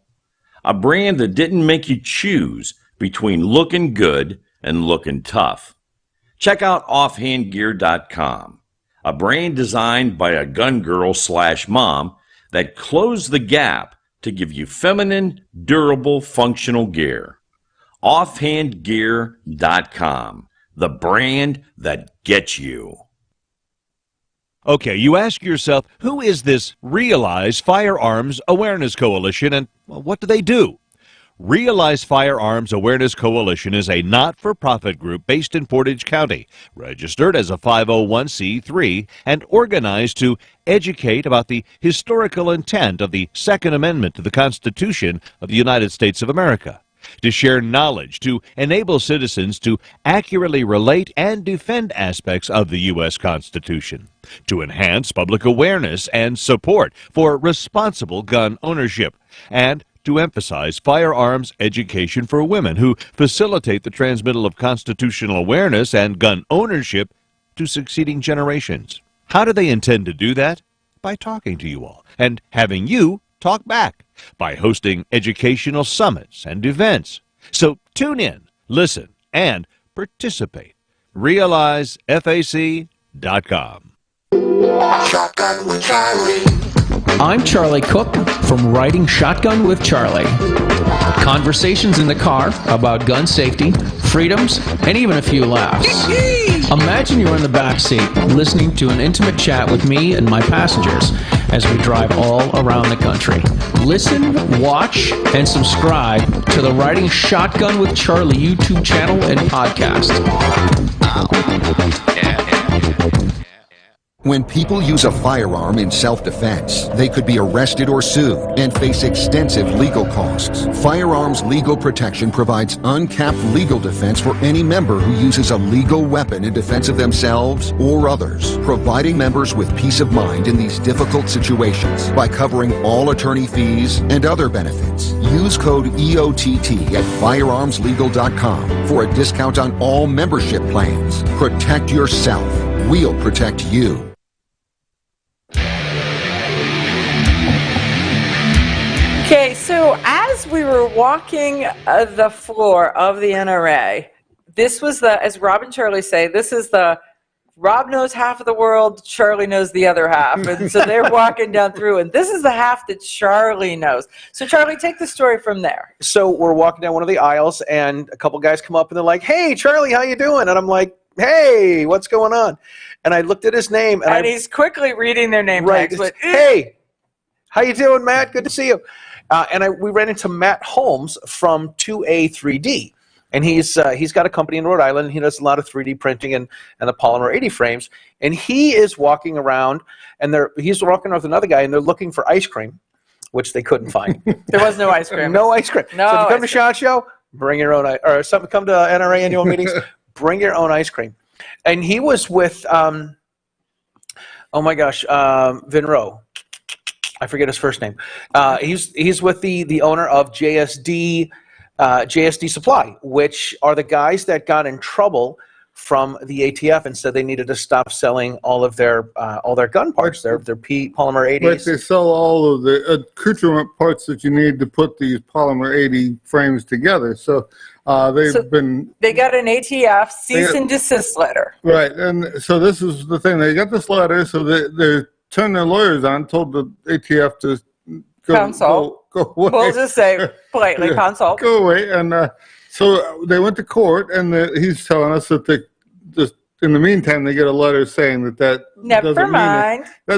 Speaker 7: A brand that didn't make you choose between looking good and looking tough. Check out offhandgear.com, a brand designed by a gun girl / mom that closed the gap to give you feminine, durable, functional gear. Offhandgear.com, the brand that gets you.
Speaker 6: Okay, you ask yourself, who is this Realize Firearms Awareness Coalition, and what do they do? Realize Firearms Awareness Coalition is a not-for-profit group based in Portage County, registered as a 501c3, and organized to educate about the historical intent of the Second Amendment to the Constitution of the United States of America, to share knowledge, to enable citizens to accurately relate and defend aspects of the U.S. Constitution, to enhance public awareness and support for responsible gun ownership, and to emphasize firearms education for women who facilitate the transmittal of constitutional awareness and gun ownership to succeeding generations. How do they intend to do that? By talking to you all and having you talk back, by hosting educational summits and events. So tune in, listen, and participate. RealizeFAC.com.
Speaker 11: Shotgun with Charlie. I'm Charlie Cook from Riding Shotgun with Charlie. Conversations in the car about gun safety, freedoms, and even a few laughs. Imagine you're in the back seat listening to an intimate chat with me and my passengers as we drive all around the country. Listen, watch, and subscribe to the Riding Shotgun with Charlie YouTube channel and podcast.
Speaker 8: When people use a firearm in self-defense, they could be arrested or sued and face extensive legal costs. Firearms Legal Protection provides uncapped legal defense for any member who uses a legal weapon in defense of themselves or others, providing members with peace of mind in these difficult situations by covering all attorney fees and other benefits. Use code EOTT at firearmslegal.com for a discount on all membership plans. Protect yourself. We'll protect you.
Speaker 3: Okay, so as we were walking the floor of the NRA, this was as Rob and Charlie say, this is the Rob knows half of the world, Charlie knows the other half. And so they're walking down through, and this is the half that Charlie knows. So Charlie, take the story from there.
Speaker 4: So we're walking down one of the aisles, and a couple guys come up, and they're like, "Hey, Charlie, how you doing?" And I'm like, "Hey, what's going on?" And I looked at his name, and
Speaker 3: he's quickly reading their name tags. But,
Speaker 4: hey, how you doing, Matt? Good to see you. We ran into Matt Holmes from 2A3D, and he's got a company in Rhode Island, and he does a lot of 3D printing and the Polymer 80 frames. And he is walking around, and he's walking with another guy, and they're looking for ice cream, which they couldn't find.
Speaker 3: There was no ice cream.
Speaker 4: No ice cream.
Speaker 3: No.
Speaker 4: So if you come to SHOT Show, bring your own, or something. Come to NRA annual meetings, bring your own ice cream. And he was with, oh my gosh, Vinro. I forget his first name. He's with the owner of JSD Supply, which are the guys that got in trouble from the ATF and said they needed to stop selling all their gun parts, their Polymer 80s.
Speaker 5: But they sell all of the accoutrement parts that you need to put these Polymer 80 frames together. So they got an ATF cease and desist letter. Right, and so this is the thing. They got this letter, so they turned their lawyers on, told the ATF to go away.
Speaker 3: We'll just say politely, consult.
Speaker 5: Go away. And so they went to court, and he's telling us that they just, in the meantime, they get a letter saying that that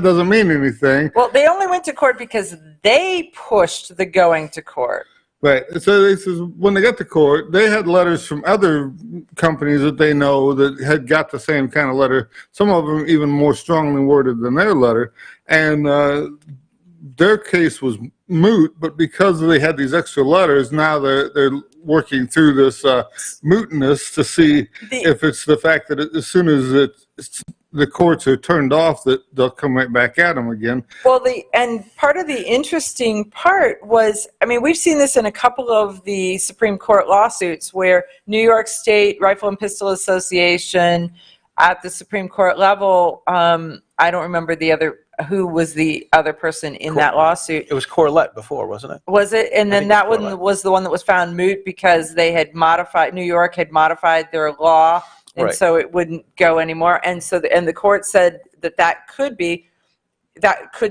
Speaker 5: doesn't mean anything.
Speaker 3: Well, they only went to court because they pushed the going to court.
Speaker 5: Right. So they says when they got to court, they had letters from other companies that they know that had got the same kind of letter. Some of them even more strongly worded than their letter, and their case was moot. But because they had these extra letters, now they're working through this mootness to see if it's the fact that as soon as the courts are turned off, that they'll come right back at them again.
Speaker 3: Well, and part of the interesting part was, I mean, we've seen this in a couple of the Supreme Court lawsuits where New York State Rifle and Pistol Association at the Supreme Court level, I don't remember who was the other person in that lawsuit.
Speaker 4: It was Corlett before, wasn't it?
Speaker 3: Was it? And then that one was the one that was found moot because they had New York had modified their law and
Speaker 4: Right.
Speaker 3: so it wouldn't go anymore. And so the court said that could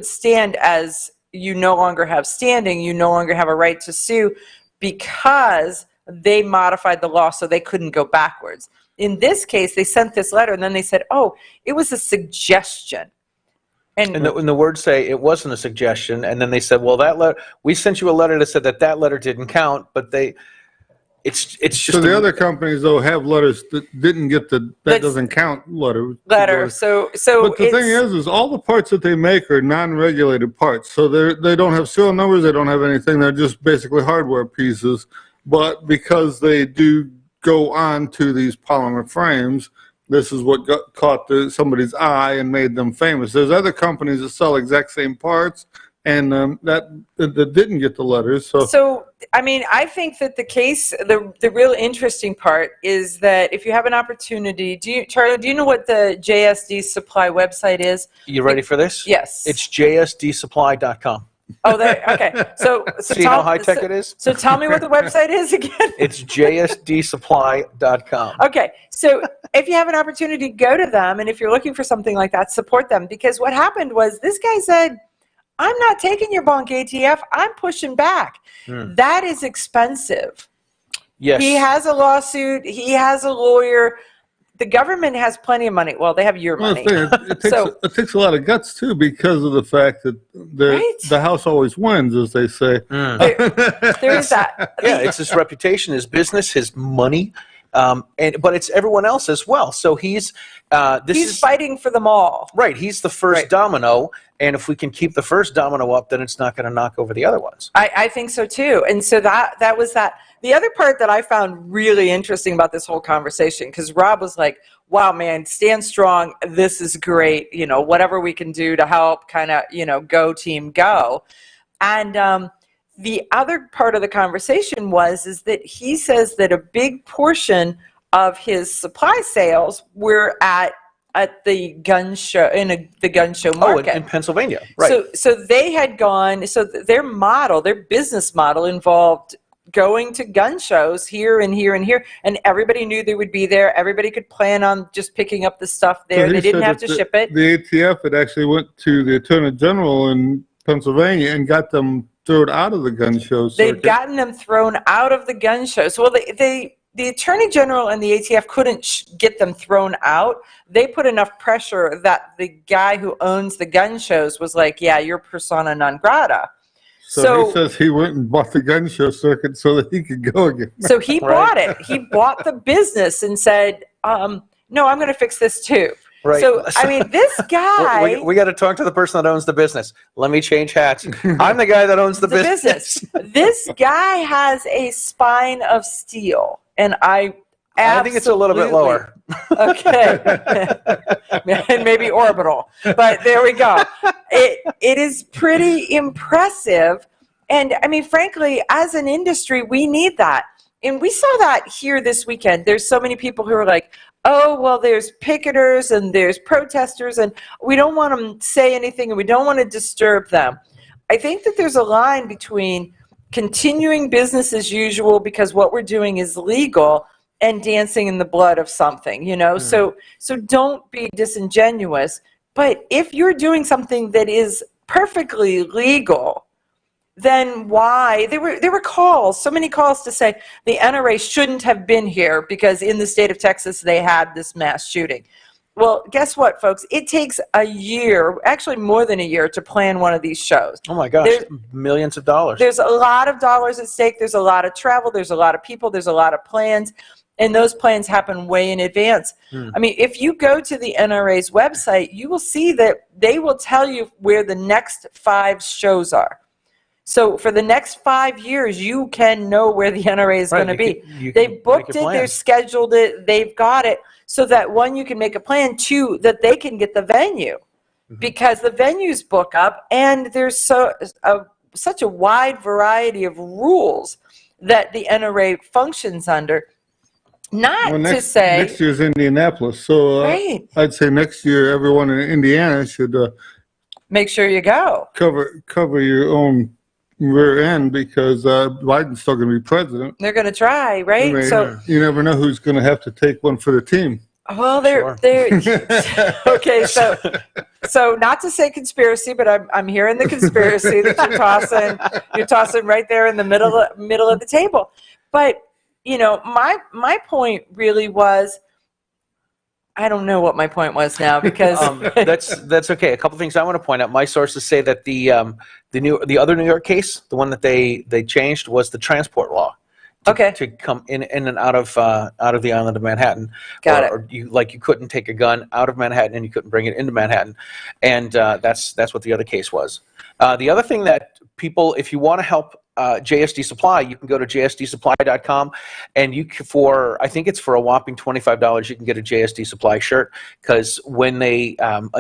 Speaker 3: stand as you no longer have standing, you no longer have a right to sue, because they modified the law so they couldn't go backwards. In this case, they sent this letter and then they said, oh, it was a suggestion. And
Speaker 4: the words say it wasn't a suggestion, and then they said, well, that letter, we sent you a letter that said that letter didn't count, but it's just.
Speaker 5: So the other companies though have letters that didn't get that doesn't count letter.
Speaker 3: So
Speaker 5: but the thing is all the parts that they make are non-regulated parts. So they don't have serial numbers, they don't have anything. They're just basically hardware pieces. But because they do go on to these polymer frames, this is what caught somebody's eye and made them famous. There's other companies that sell exact same parts and that didn't get the letters.
Speaker 3: So, I mean, I think that the case, the real interesting part is that if you have an opportunity, Charlie, do you know what the JSD Supply website is?
Speaker 4: You ready for this?
Speaker 3: Yes.
Speaker 4: It's jsdsupply.com.
Speaker 3: Oh, okay. So
Speaker 4: see how high tech it is?
Speaker 3: So tell me what the website is again.
Speaker 4: It's jsdsupply.com.
Speaker 3: Okay. So if you have an opportunity, go to them. And if you're looking for something like that, support them. Because what happened was this guy said, I'm not taking your bunk ATF. I'm pushing back. That is expensive.
Speaker 4: Yes.
Speaker 3: He has a lawsuit. He has a lawyer. The government has plenty of money. Well, they have your money.
Speaker 5: It takes a lot of guts too, because of the fact that the house always wins, as they say.
Speaker 3: There is that.
Speaker 4: Yeah, it's his reputation, his business, his money, but it's everyone else as well. So he's
Speaker 3: fighting for them all.
Speaker 4: Right. He's the first domino, and if we can keep the first domino up, then it's not going to knock over the other ones.
Speaker 3: I think so too. And so that was that. The other part that I found really interesting about this whole conversation, because Rob was like, wow, man, stand strong. This is great. You know, whatever we can do to help, kind of, go team, go. And the other part of the conversation is that he says that a big portion of his supply sales were at the gun show, the gun show market.
Speaker 4: In Pennsylvania, right.
Speaker 3: So they had gone, so their business model involved going to gun shows here and here and here, and everybody knew they would be there. Everybody could plan on just picking up the stuff there. They didn't have to ship it.
Speaker 5: The ATF had actually went to the Attorney General in Pennsylvania and got them thrown out of the gun shows.
Speaker 3: They'd gotten them thrown out of the gun shows. Well, the Attorney General and the ATF couldn't get them thrown out. They put enough pressure that the guy who owns the gun shows was like, yeah, you're persona non grata.
Speaker 5: So he says he went and bought the gun show circuit so that he could go again.
Speaker 3: So he bought it. He bought the business and said, no, I'm going to fix this too.
Speaker 4: Right.
Speaker 3: So, I mean, this guy...
Speaker 4: we got to talk to the person that owns the business. Let me change hats. I'm the guy that owns the business.
Speaker 3: This guy has a spine of steel, and I
Speaker 4: think it's a little bit lower.
Speaker 3: Okay. And maybe orbital. But there we go. It is pretty impressive. And, I mean, frankly, as an industry, we need that. And we saw that here this weekend. There's so many people who are like, oh, well, there's picketers and there's protesters, and we don't want them to say anything and we don't want to disturb them. I think that there's a line between continuing business as usual because what we're doing is legal and dancing in the blood of something, So don't be disingenuous. But if you're doing something that is perfectly legal, then why? There were calls, so many calls to say the NRA shouldn't have been here because in the state of Texas they had this mass shooting. Well, guess what, folks? It takes a year, actually more than a year, to plan one of these shows.
Speaker 4: Oh my gosh, millions of dollars.
Speaker 3: There's a lot of dollars at stake. There's a lot of travel. There's a lot of people. There's a lot of plans. And those plans happen way in advance. I mean, if you go to the NRA's website, you will see that they will tell you where the next 5 shows are. So for the next 5 years, you can know where the NRA is going to be. They've booked it, they've scheduled it, they've got it, so that 1, you can make a plan, 2, that they can get the venue. Because the venues book up, and there's such a wide variety of rules that the NRA functions under. Next
Speaker 5: year's Indianapolis, so I'd say next year everyone in Indiana should
Speaker 3: make sure you go.
Speaker 5: Cover your own rear end because Biden's still going to be president.
Speaker 3: They're going to try, right?
Speaker 5: So you never know who's going to have to take one for the team.
Speaker 3: Well, they're okay. So not to say conspiracy, but I'm hearing the conspiracy that you're tossing right there in the middle of the table. But my point really was, I don't know what my point was now because
Speaker 4: that's okay. A couple things I want to point out. My sources say that the other New York case, the one that they changed, was the transport law. To come in and out of the island of Manhattan.
Speaker 3: Got it.
Speaker 4: Or you couldn't take a gun out of Manhattan and you couldn't bring it into Manhattan, and that's what the other case was. The other thing that people, if you want to help JSD Supply, you can go to jsdsupply.com, and I think it's for a whopping $25, you can get a JSD Supply shirt, because when they I'm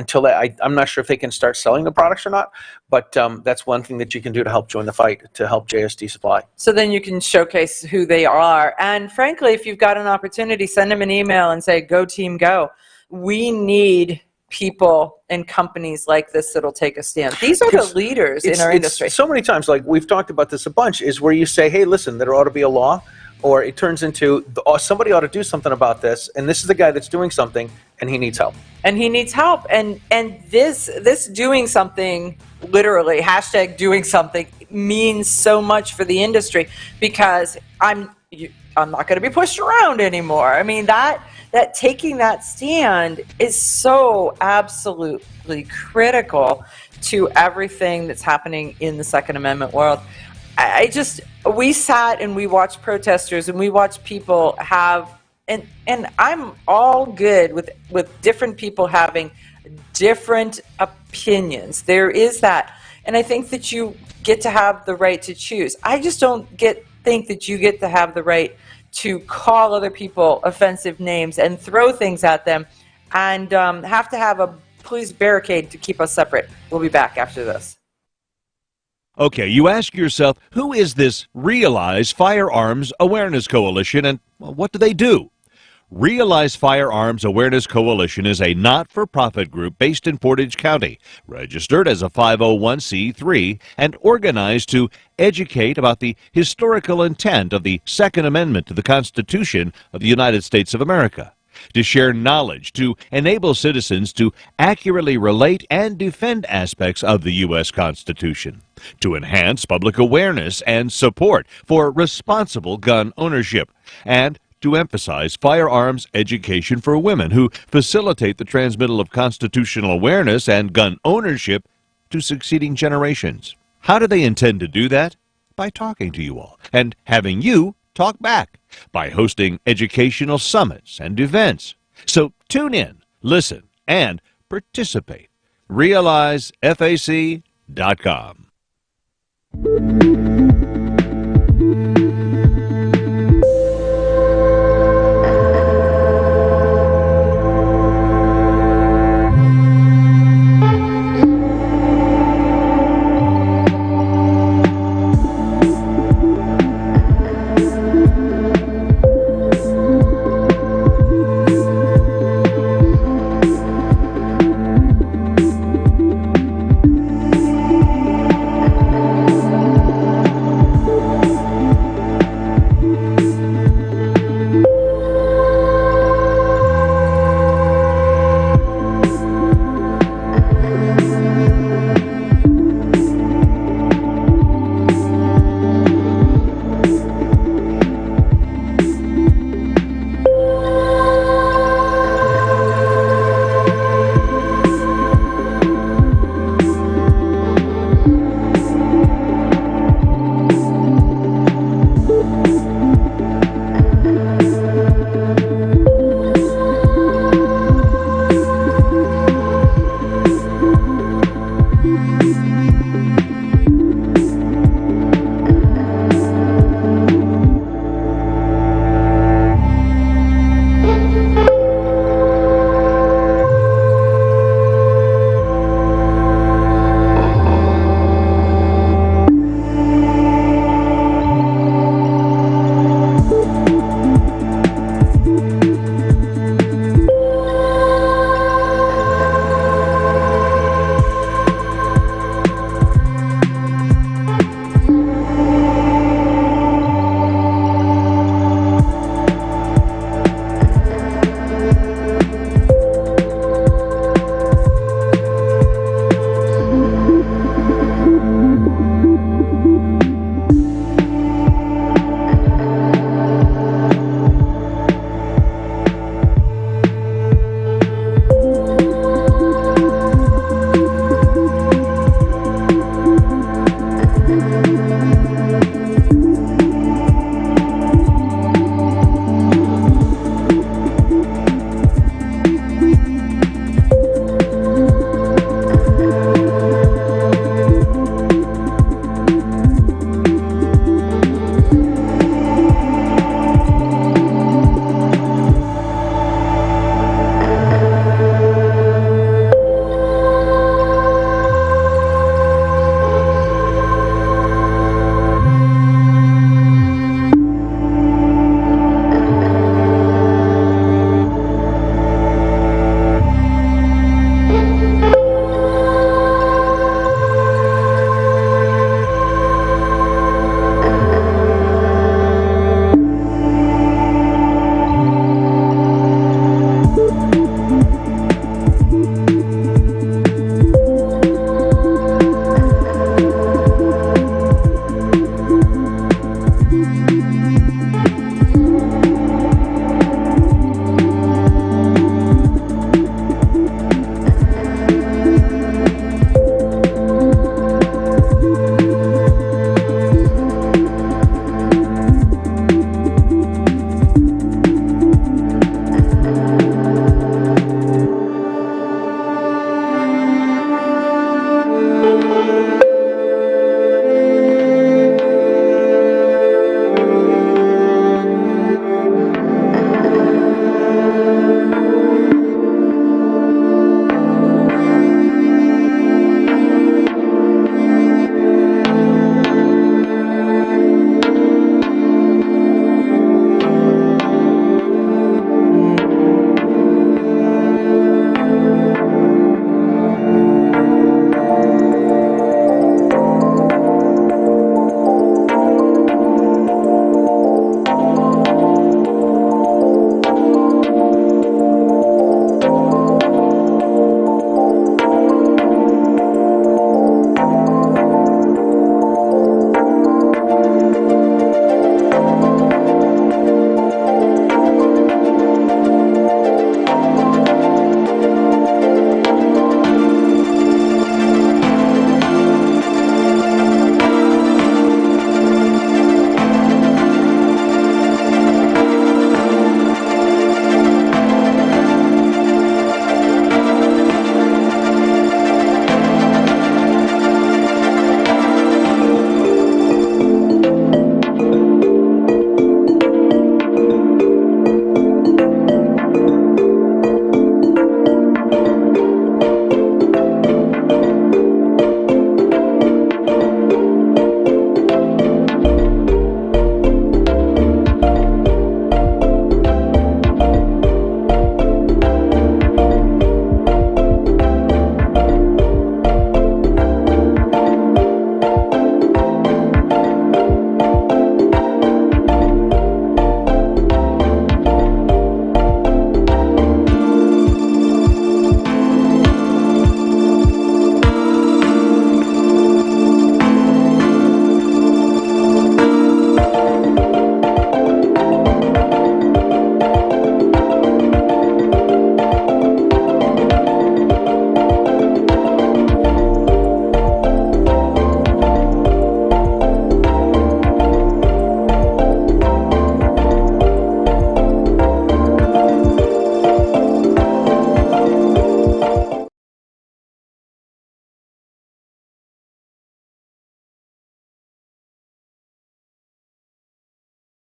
Speaker 4: not sure if they can start selling the products or not, but that's one thing that you can do to help join the fight, to help JSD Supply.
Speaker 3: So then you can showcase who they are, and frankly, if you've got an opportunity, send them an email and say, "Go team, go." We need people and companies like this that'll take a stand. These are the leaders in our industry.
Speaker 4: So many times, like we've talked about this a bunch, is where you say, hey, listen, there ought to be a law, or it turns into somebody ought to do something about this, and this is the guy that's doing something, and he needs help.
Speaker 3: And he needs help. And this doing something, literally, hashtag doing something, means so much for the industry, because I'm not going to be pushed around anymore. I mean, that taking that stand is so absolutely critical to everything that's happening in the Second Amendment world. We sat and we watched protesters, and we watched people have, and I'm all good with different people having different opinions. There is that. And I think that you get to have the right to choose. I just don't think that you get to have the right to call other people offensive names and throw things at them, and have to have a police barricade to keep us separate. We'll be back after this.
Speaker 6: Okay, you ask yourself, who is this Realize Firearms Awareness Coalition, and what do they do? Realize Firearms Awareness Coalition is a not-for-profit group based in Portage County, registered as a 501c3, and organized to educate about the historical intent of the Second Amendment to the Constitution of the United States of America, to share knowledge, to enable citizens to accurately relate and defend aspects of the U.S. Constitution, to enhance public awareness and support for responsible gun ownership, and to emphasize firearms education for women who facilitate the transmittal of constitutional awareness and gun ownership to succeeding generations. How do they intend to do that? By talking to you all and having you talk back, by hosting educational summits and events. So tune in, listen, and participate. RealizeFAC.com.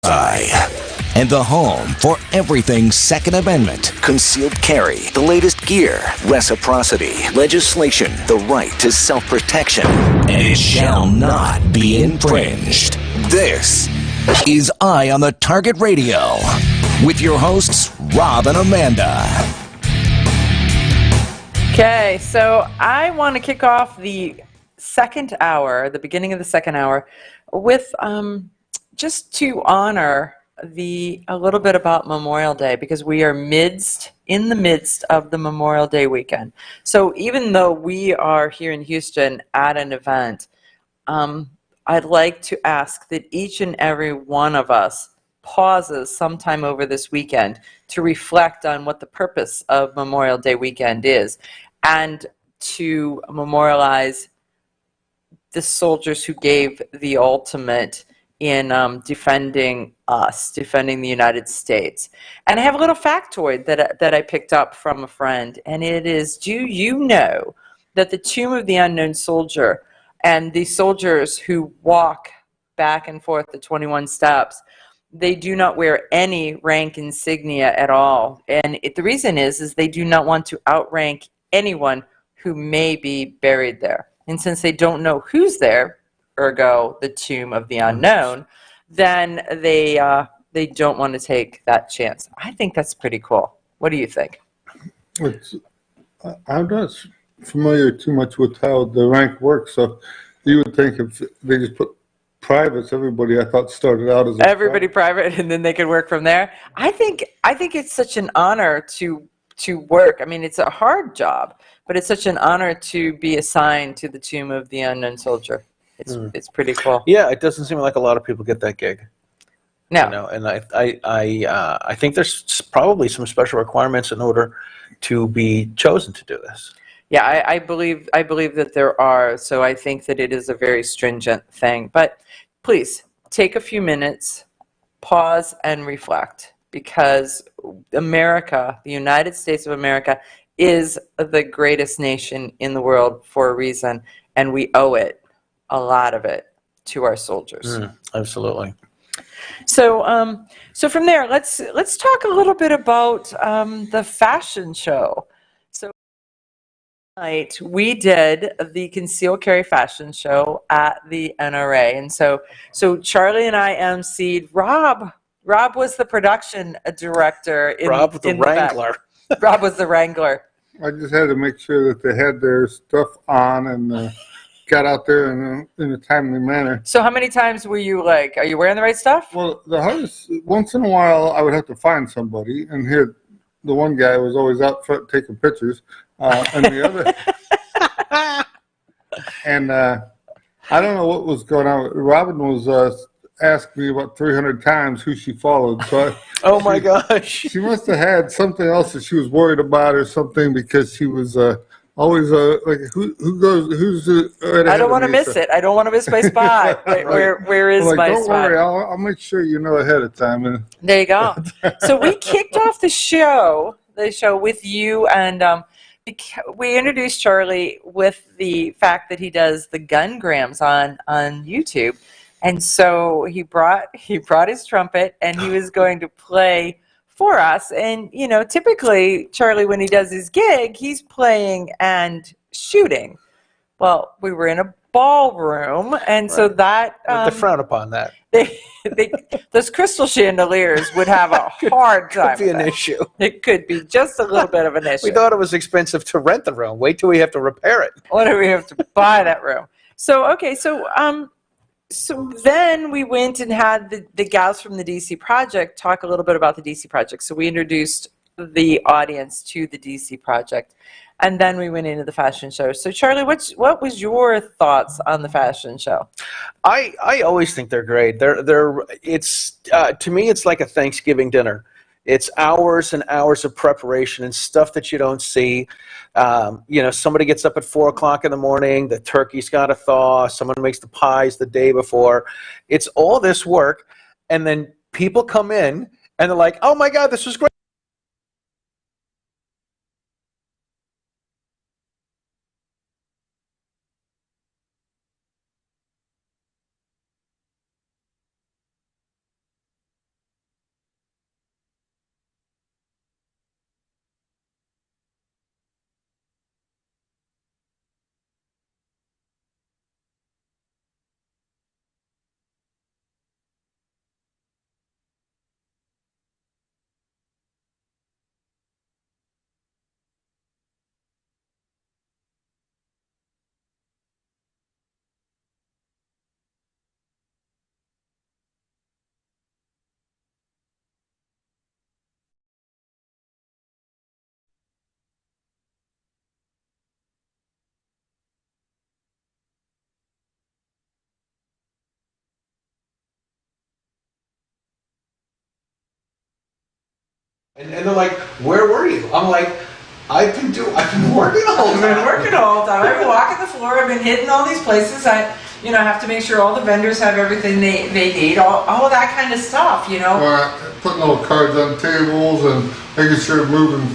Speaker 2: and the home for everything Second Amendment, concealed carry, the latest gear, reciprocity, legislation, the right to self-protection, and it shall not be infringed. This is Eye on the Target Radio with your hosts, Rob and Amanda.
Speaker 3: Okay, so I want to kick off the second hour, the beginning of the second hour, with just to honor a little bit about Memorial Day, because we are in the midst of the Memorial Day weekend. So even though we are here in Houston at an event, I'd like to ask that each and every one of us pauses sometime over this weekend to reflect on what the purpose of Memorial Day weekend is, and to memorialize the soldiers who gave the ultimate in defending us, defending the United States. And I have a little factoid that I picked up from a friend, and it is, do you know that the Tomb of the Unknown Soldier and the soldiers who walk back and forth the 21 steps, they do not wear any rank insignia at all. And the reason is they do not want to outrank anyone who may be buried there. And since they don't know who's there, ergo the Tomb of the Unknown, then they don't want to take that chance. I think that's pretty cool. What do you think?
Speaker 5: I'm not familiar too much with how the rank works, so you would think if they just put privates, everybody I thought started out as
Speaker 3: everybody private, and then they could work from there. I think it's such an honor to work. I mean, it's a hard job, but it's such an honor to be assigned to the Tomb of the Unknown Soldier. It's pretty cool.
Speaker 4: Yeah, it doesn't seem like a lot of people get that gig.
Speaker 3: No,
Speaker 4: you know, and I think there's probably some special requirements in order to be chosen to do this.
Speaker 3: Yeah, I believe that there are. So I think that it is a very stringent thing. But please take a few minutes, pause, and reflect, because America, the United States of America, is the greatest nation in the world for a reason, and we owe it, a lot of it, to our soldiers.
Speaker 4: Absolutely.
Speaker 3: So, so from there, let's talk a little bit about the fashion show. So tonight we did the Conceal Carry fashion show at the NRA, and so Charlie and I emceed. Rob was the production director.
Speaker 4: Rob the Wrangler.
Speaker 3: Rob was the Wrangler.
Speaker 5: I just had to make sure that they had their stuff on and got out there in a timely manner.
Speaker 3: So how many times were you like, are you wearing the right stuff?
Speaker 5: Well, the hardest, once in a while, I would have to find somebody, and here, the one guy was always out front taking pictures, and the other, and I don't know what was going on. Robin was asked me about 300 times who she followed. So
Speaker 4: oh my gosh,
Speaker 5: she must have had something else that she was worried about or something, because she was always like, who's right
Speaker 3: I don't want to miss it. I don't want to miss my spot. Where is
Speaker 5: like,
Speaker 3: my
Speaker 5: don't
Speaker 3: spot?
Speaker 5: worry, I'll make sure you know ahead of time. And
Speaker 3: there you go. So we kicked off the show with you, and we introduced Charlie with the fact that he does the Gungrams on YouTube. And so he brought his trumpet, and he was going to play for us. And, you know, typically, Charlie, when he does his gig, he's playing and shooting. Well, we were in a ballroom, and so that...
Speaker 4: to frown upon that.
Speaker 3: Those crystal chandeliers would have a hard time.
Speaker 4: Could be an issue.
Speaker 3: It could be just a little bit of an issue.
Speaker 4: We thought it was expensive to rent the room. Wait till we have to repair it.
Speaker 3: What do we have to buy that room? So, okay, so then we went and had the gals from the DC Project talk a little bit about the DC Project. So we introduced the audience to the DC Project, and then we went into the fashion show. So Charlie, what was your thoughts on the fashion show?
Speaker 4: I always think they're great. It's to me, it's like a Thanksgiving dinner. It's hours and hours of preparation and stuff that you don't see. You know, somebody gets up at 4 o'clock in the morning, the turkey's got to thaw, someone makes the pies the day before. It's all this work, and then people come in and they're like, oh my God, this was great. And they're like, where were you? I'm like, I've been working all the time.
Speaker 3: I've been working all the time. I've been walking the floor. I've been hitting all these places. I have to make sure all the vendors have everything they need. All of that kind of stuff,
Speaker 5: Putting little cards on tables and making sure moving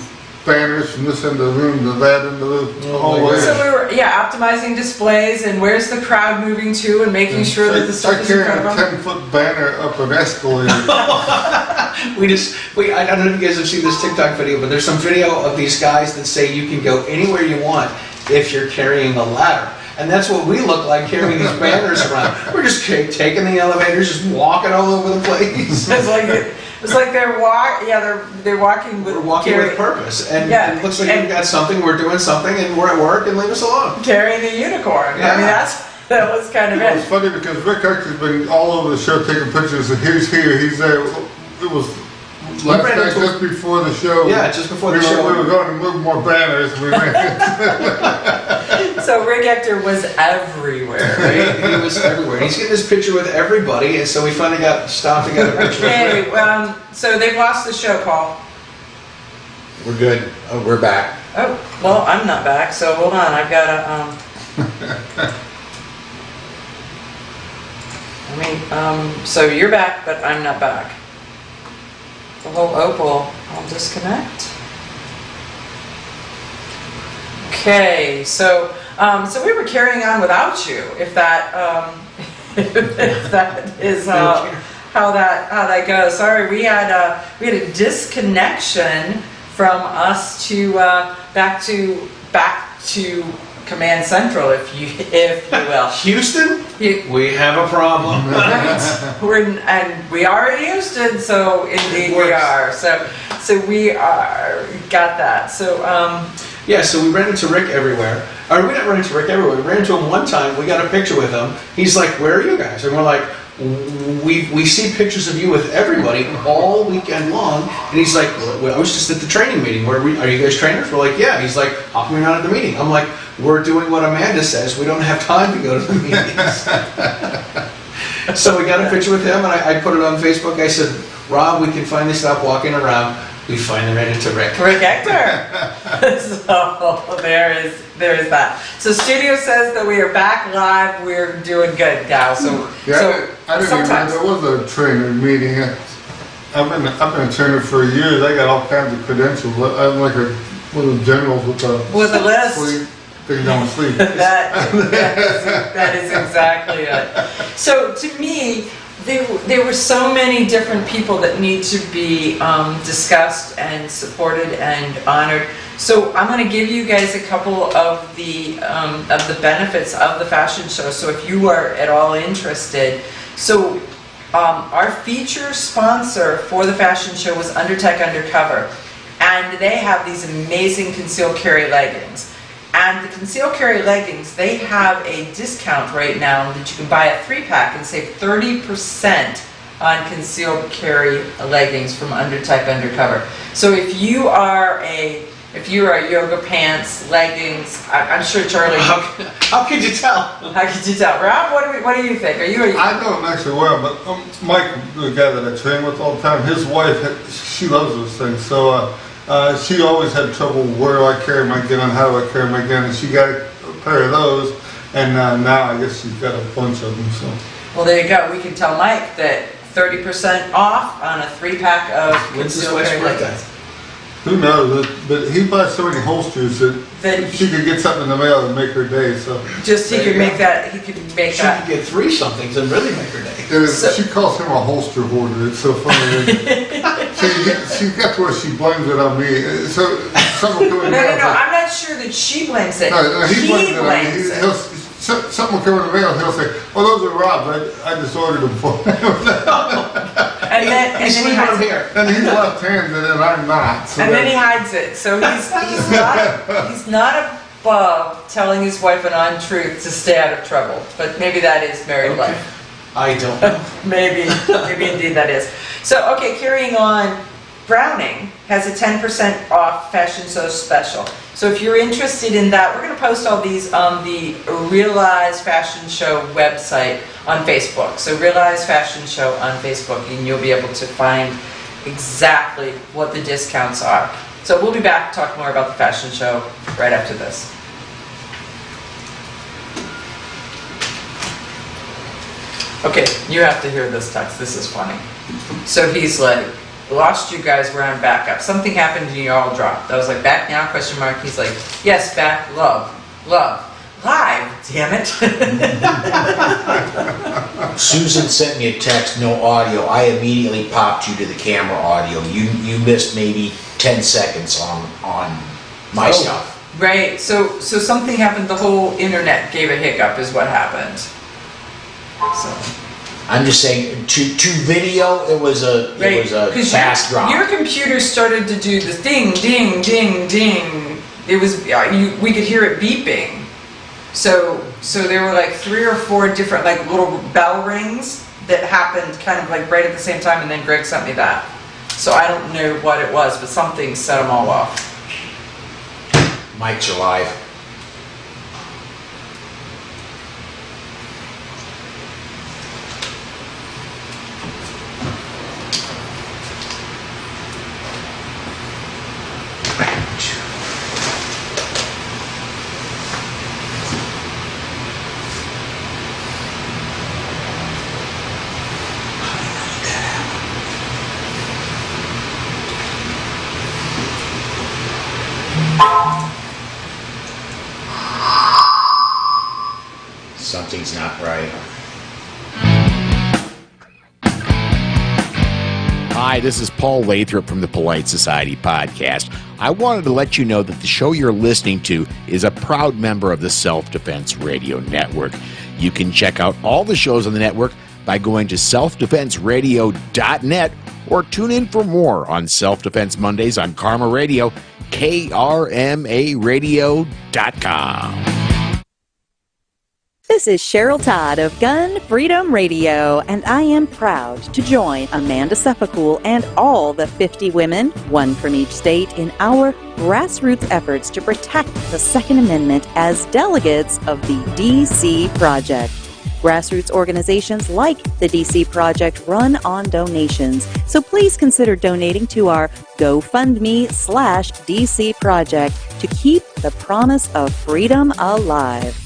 Speaker 5: banners from this end of the room to that end of the hallway.
Speaker 3: So we were, optimizing displays and where's the crowd moving to and making sure that the stuff is in front of them.
Speaker 5: I carried a 10-foot banner up an escalator.
Speaker 4: I don't know if you guys have seen this TikTok video, but there's some video of these guys that say you can go anywhere you want if you're carrying a ladder. And that's what we look like carrying these banners around. We're just taking the elevators, just walking all over the place.
Speaker 3: It's like they're walking with
Speaker 4: with purpose, and it looks like we've got something. We're doing something, and we're at work, and leave us alone.
Speaker 3: Carrying a unicorn.
Speaker 4: Yeah.
Speaker 3: I mean, that was kind of it.
Speaker 5: It's funny because Rick actually's been all over the show taking pictures. And he's here, he's there. It was last night, just before the show.
Speaker 4: Yeah, just before the show.
Speaker 5: We were going to move more banners. We
Speaker 3: So Rick Ector was everywhere, right?
Speaker 4: He was everywhere. He's getting this picture with everybody, and so we finally got stopped and got a picture.
Speaker 3: Okay, so they've lost the show, Paul.
Speaker 12: We're good. Oh, we're back.
Speaker 3: Oh, well, I'm not back, so hold on. I've got to, so you're back, but I'm not back. The whole Opal, I'll disconnect. Okay, so we were carrying on without you, if that if that is how that goes. Sorry, we had a disconnection from us to back to Command Central, if you will.
Speaker 4: Houston, we have a problem.
Speaker 3: And we are in Houston, so indeed we are. So we got that. So.
Speaker 4: So we ran into Rick everywhere. Or we didn't run into Rick everywhere. We ran into him one time. We got a picture with him. He's like, "Where are you guys?" And we're like, "We see pictures of you with everybody all weekend long." And he's like, well, "I was just at the training meeting. Are you guys trainers?" We're like, "Yeah." He's like, "How come you're not at the meeting?" I'm like, "We're doing what Amanda says. We don't have time to go to the meetings." So we got a picture with him, and I put it on Facebook. I said, "Rob, we can finally stop walking around." We finally ran into Rick.
Speaker 3: Rick Ector. So there is that. So studio says that we are back live. We're doing good now. So
Speaker 5: I didn't even know there was a trainer meeting. I've been a trainer for years. I got all kinds of credentials. I'm like one of the generals with
Speaker 3: a list.
Speaker 5: Sleep. They don't sleep.
Speaker 3: that is exactly it. So to me, there were so many different people that need to be discussed and supported and honored. So I'm going to give you guys a couple of the benefits of the fashion show. So if you are at all interested, so our feature sponsor for the fashion show was Undertech Undercover, and they have these amazing concealed carry leggings. And the concealed carry leggings, they have a discount right now that you can buy a 3-pack and save 30% on concealed carry leggings from Undertech Undercover. So if you are a yoga pants, leggings, I'm sure Charlie.
Speaker 4: How could you tell?
Speaker 3: How could you tell, Rob? What do you think?
Speaker 5: I know him actually well, but Mike, the guy that I train with all the time, his wife, she loves those things. So. She always had trouble where do I carry my gun and how do I carry my gun, and she got a pair of those, and now I guess she's got a bunch of them. So.
Speaker 3: Well, there you go. We can tell Mike that 30% off on a 3-pack of concealed carry leggings.
Speaker 5: Who knows? But he buys so many holsters that she could get something in the mail and make her day. So
Speaker 3: he could make that. He could make
Speaker 4: she
Speaker 3: that.
Speaker 4: She could get 3 somethings and really make her day.
Speaker 5: She calls him a holster hoarder. It's so funny. She got to where she blames it on me. So something will come in the mail.
Speaker 3: No. I'm not sure that she blames it.
Speaker 5: No, he blames
Speaker 3: it.
Speaker 5: Something will come in the mail and he'll say, "Oh, those are Rob's. I just ordered them for him."
Speaker 3: And then he hides
Speaker 4: here.
Speaker 5: And he's left-handed and I'm not. So
Speaker 3: and then he hides it. So he's not above telling his wife an untruth to stay out of trouble. But maybe that is married life.
Speaker 4: I don't know.
Speaker 3: maybe indeed that is. So carrying on. Browning has a 10% off fashion show special. So if you're interested in that, we're going to post all these on the Realize Fashion Show website on Facebook. So Realize Fashion Show on Facebook, and you'll be able to find exactly what the discounts are. So we'll be back to talk more about the fashion show right after this. Okay, you have to hear this text. This is funny. So he's like, lost you guys, we're on backup. Something happened and you all dropped. I was like, back now, question mark. He's like, yes, back, love. Live, damn it.
Speaker 15: Susan sent me a text, no audio. I immediately popped you to the camera audio. You missed maybe 10 seconds on my stuff.
Speaker 3: Right, so something happened, the whole internet gave a hiccup is what happened. So
Speaker 15: I'm just saying, to video, it was a fast drop.
Speaker 3: Your computer started to do the ding, ding, ding, ding. It was we could hear it beeping. So there were like 3 or 4 different like little bell rings that happened kind of like right at the same time, and then Greg sent me that. So I don't know what it was, but something set them all off.
Speaker 15: Mics are live. Something's not right.
Speaker 12: Hi, this is Paul Lathrop from the Polite Society Podcast. I wanted to let you know that the show you're listening to is a proud member of the Self-Defense Radio Network. You can check out all the shows on the network by going to selfdefenseradio.net or tune in for more on Self-Defense Mondays on Karma Radio, krmaradio.com.
Speaker 10: This is Cheryl Todd of Gun Freedom Radio, and I am proud to join Amanda Sefakul and all the 50 women, one from each state, in our grassroots efforts to protect the Second Amendment as delegates of the DC Project. Grassroots organizations like the DC Project run on donations, so please consider donating to our GoFundMe/DC Project to keep the promise of freedom alive.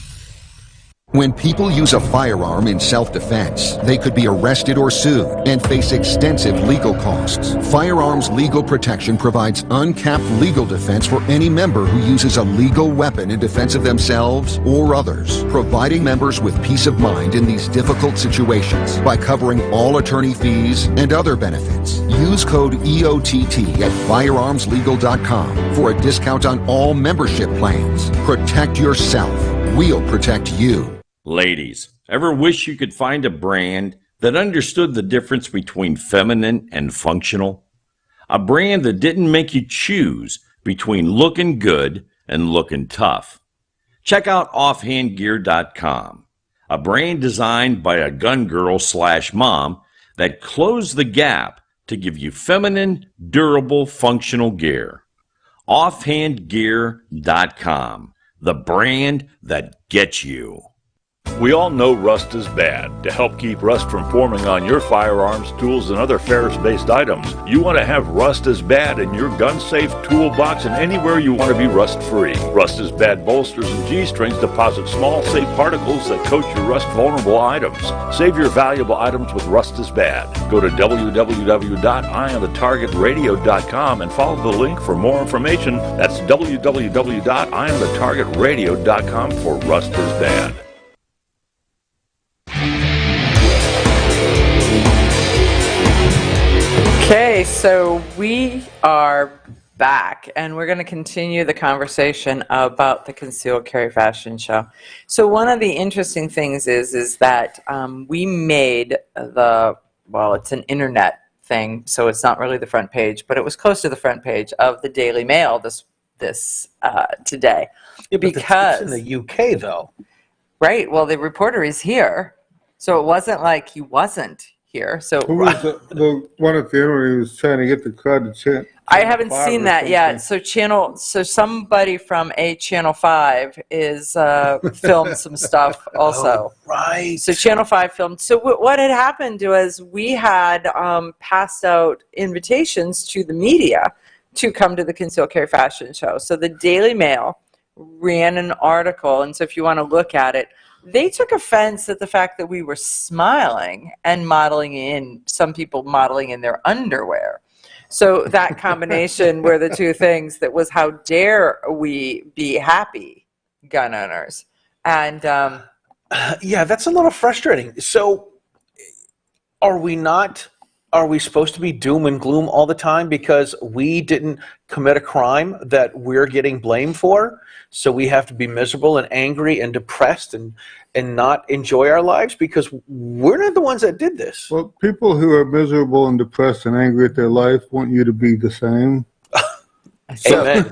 Speaker 8: When people use a firearm in self-defense, they could be arrested or sued and face extensive legal costs. Firearms Legal Protection provides uncapped legal defense for any member who uses a legal weapon in defense of themselves or others, providing members with peace of mind in these difficult situations by covering all attorney fees and other benefits. Use code EOTT at firearmslegal.com for a discount on all membership plans. Protect yourself. We'll protect you.
Speaker 7: Ladies, ever wish you could find a brand that understood the difference between feminine and functional? A brand that didn't make you choose between looking good and looking tough? Check out offhandgear.com, a brand designed by a gun girl/mom that closed the gap to give you feminine, durable, functional gear. Offhandgear.com, the brand that gets you.
Speaker 9: We all know rust is bad. To help keep rust from forming on your firearms, tools, and other ferrous-based items, you want to have Rust is Bad in your gun-safe toolbox and anywhere you want to be rust-free. Rust is Bad bolsters and G-strings deposit small, safe particles that coat your rust-vulnerable items. Save your valuable items with Rust is Bad. Go to www.eyeonthetargetradio.com and follow the link for more information. That's www.eyeonthetargetradio.com for Rust is Bad.
Speaker 3: Okay, so we are back, and we're going to continue the conversation about the Concealed Carry Fashion Show. So one of the interesting things is that we made it's an internet thing, so it's not really the front page, but it was close to the front page of the Daily Mail this today.
Speaker 4: Yeah, because it's in the UK, though.
Speaker 3: Right, well, the reporter is here, so it wasn't like he wasn't here. So
Speaker 5: Who was the one at the end where he was trying to get the crowd to chant?
Speaker 3: I haven't seen that yet.
Speaker 5: Something?
Speaker 3: So somebody from Channel 5 is filmed some stuff also.
Speaker 4: Oh, right.
Speaker 3: So Channel 5 filmed. So what had happened was we had passed out invitations to the media to come to the Concealed Carry Fashion Show. So the Daily Mail ran an article, and so if you want to look at it, they took offense at the fact that we were smiling and some people modeling in their underwear. So that combination were the two things that was, how dare we be happy gun owners? And
Speaker 4: yeah, that's a little frustrating. So are we supposed to be doom and gloom all the time because we didn't commit a crime that we're getting blamed for? So we have to be miserable and angry and depressed and not enjoy our lives because we're not the ones that did this.
Speaker 5: Well, people who are miserable and depressed and angry at their life want you to be the same.
Speaker 3: So,
Speaker 4: Amen.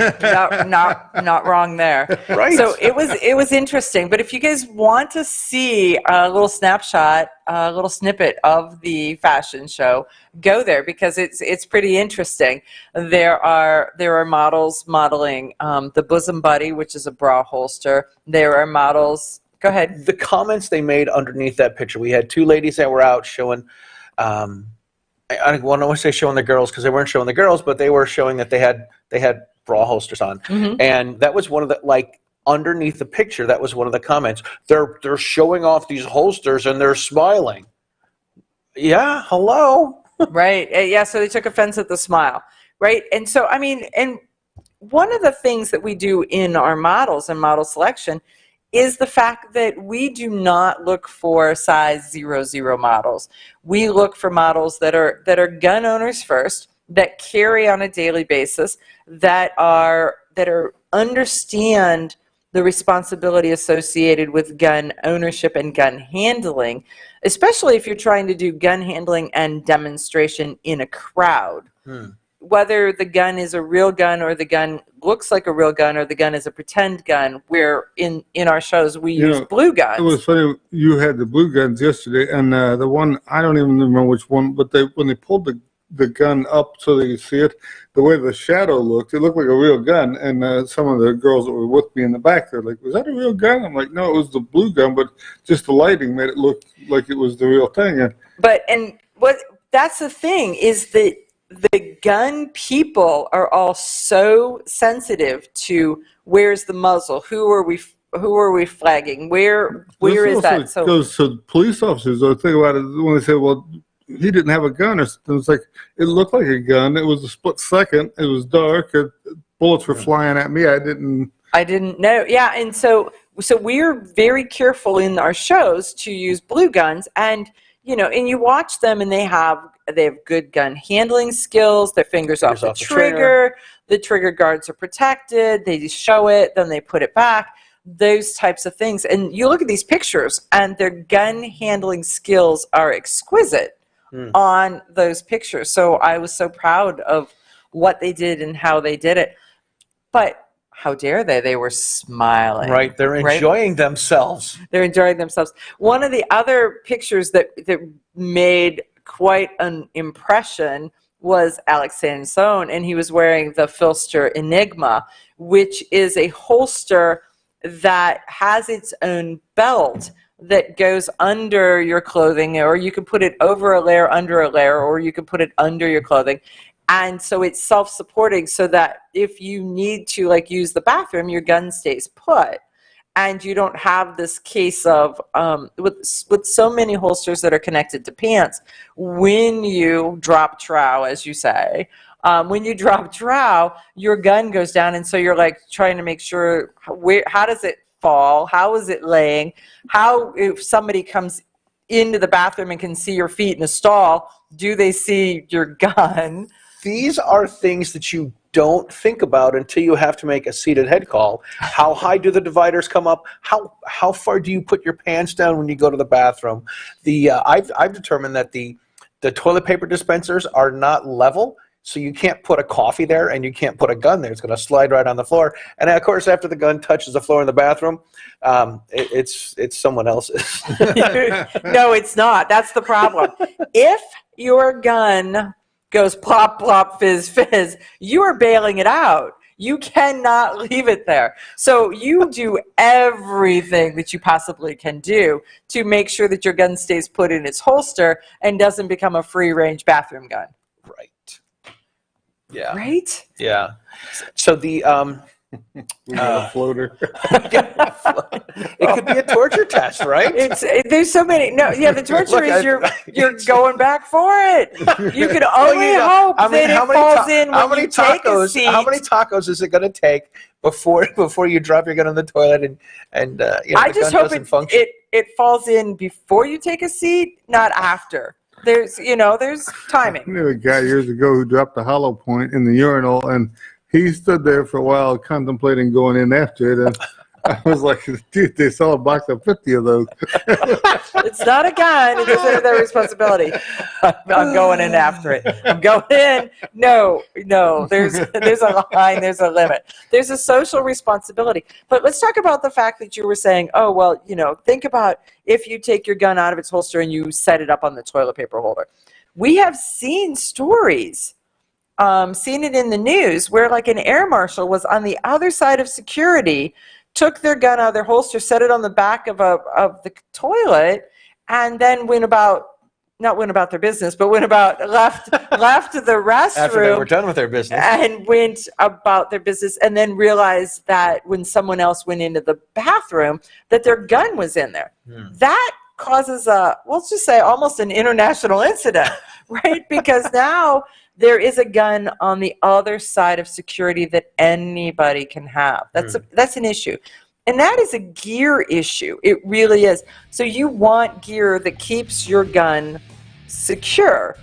Speaker 3: not wrong there.
Speaker 4: Right.
Speaker 3: So it was interesting. But if you guys want to see a little snapshot, a little snippet of the fashion show, go there because it's pretty interesting. There are models modeling the Bosom Buddy, which is a bra holster. There are models. Go ahead.
Speaker 4: The comments they made underneath that picture. We had two ladies that were out showing. I don't want to say showing the girls because they weren't showing the girls, but they were showing that they had bra holsters on, and that was one of the underneath the picture. That was one of the comments. They're showing off these holsters and they're smiling. Yeah, hello.
Speaker 3: Right. Yeah. So they took offense at the smile. Right. And so I mean, and one of the things that we do in our models and model selection is the fact that we do not look for size 00 models. We look for models that are gun owners first, that carry on a daily basis, that understand the responsibility associated with gun ownership and gun handling, especially if you're trying to do gun handling and demonstration in a crowd. Whether the gun is a real gun or the gun looks like a real gun or the gun is a pretend gun, where in our shows we use blue guns.
Speaker 5: It was funny, you had the blue guns yesterday, and the one, I don't even remember which one, but when they pulled the gun up so they could see it, the way the shadow looked, it looked like a real gun, and some of the girls that were with me in the back, they're like, was that a real gun? I'm like, no, it was the blue gun, but just the lighting made it look like it was the real thing.
Speaker 3: That's the thing, is that the gun people are all so sensitive to where's the muzzle, who are we flagging, where is that? So
Speaker 5: goes to police officers. Or think about it when they say, well, he didn't have a gun, or something. It's like it looked like a gun. It was a split second. It was dark. Bullets were flying at me. I didn't
Speaker 3: know. Yeah, and so we're very careful in our shows to use blue guns, and and you watch them, and they have good gun handling skills. Their fingers off the trigger. The trigger guards are protected. They show it, then they put it back. Those types of things. And you look at these pictures, and their gun handling skills are exquisite on those pictures. So I was so proud of what they did and how they did it. But how dare they? They were smiling.
Speaker 4: Right. They're enjoying themselves.
Speaker 3: They're enjoying themselves. One of the other pictures that made quite an impression was Alex Sansone, and he was wearing the Filster Enigma, which is a holster that has its own belt that goes under your clothing, or you can put it over a layer, under a layer, or you can put it under your clothing. And so it's self-supporting, so that if you need to use the bathroom, your gun stays put. And you don't have this case of, with so many holsters that are connected to pants, when you drop trow, as you say, when you drop trow, your gun goes down. And so you're trying to make sure, how does it fall? How is it laying? How, if somebody comes into the bathroom and can see your feet in a stall, do they see your gun?
Speaker 4: These are things that you don't think about until you have to make a seated head call. How high do the dividers come up? How far do you put your pants down when you go to the bathroom? I've determined that the toilet paper dispensers are not level, So you can't put a coffee there and you can't put a gun there. It's going to slide right on the floor. And of course, after the gun touches the floor in the bathroom, it's someone else's.
Speaker 3: No, it's not. That's the problem. If your gun goes plop, plop, fizz, fizz, you are bailing it out. You cannot leave it there. So you do everything that you possibly can do to make sure that your gun stays put in its holster and doesn't become a free-range bathroom gun.
Speaker 4: Right. Yeah.
Speaker 3: Right?
Speaker 4: Yeah. So the
Speaker 5: we got a floater.
Speaker 4: It could be a torture test, right?
Speaker 3: There's so many. No, yeah, the torture is you're going back for it. You can only hope that it falls in when you take a seat.
Speaker 4: How many tacos is it going to take before you drop your gun on the toilet and
Speaker 3: I just hope it falls in before you take a seat, not after. There's timing.
Speaker 5: I knew a guy years ago who dropped a hollow point in the urinal, and he stood there for a while contemplating going in after it, and I was like, dude, they sell a box of 50 of those.
Speaker 3: It's not a gun. It doesn't have that responsibility. I'm going in after it. I'm going in. No. There's a line. There's a limit. There's a social responsibility. But let's talk about the fact that you were saying, oh, well, think about if you take your gun out of its holster and you set it up on the toilet paper holder. We have seen stories, seen it in the news, where like an air marshal was on the other side of security, took their gun out of their holster, set it on the back of the toilet, and then not went about their business, but left the restroom
Speaker 4: after they were done with their business,
Speaker 3: and went about their business, and then realized that when someone else went into the bathroom, that their gun was in there. That causes let's just say almost an international incident, right? Because now there is a gun on the other side of security that anybody can have. That's an issue. And that is a gear issue. It really is. So you want gear that keeps your gun secure,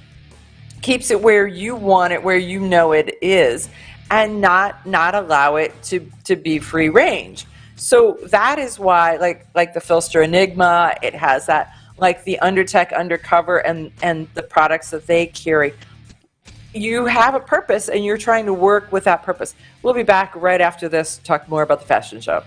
Speaker 3: keeps it where you want it, where you know it is, and not allow it to be free range. So that is why, like the Filster Enigma, it has that, like the Undertech Undercover and the products that they carry. You have a purpose, and you're trying to work with that purpose. We'll be back right after this to talk more about the fashion show.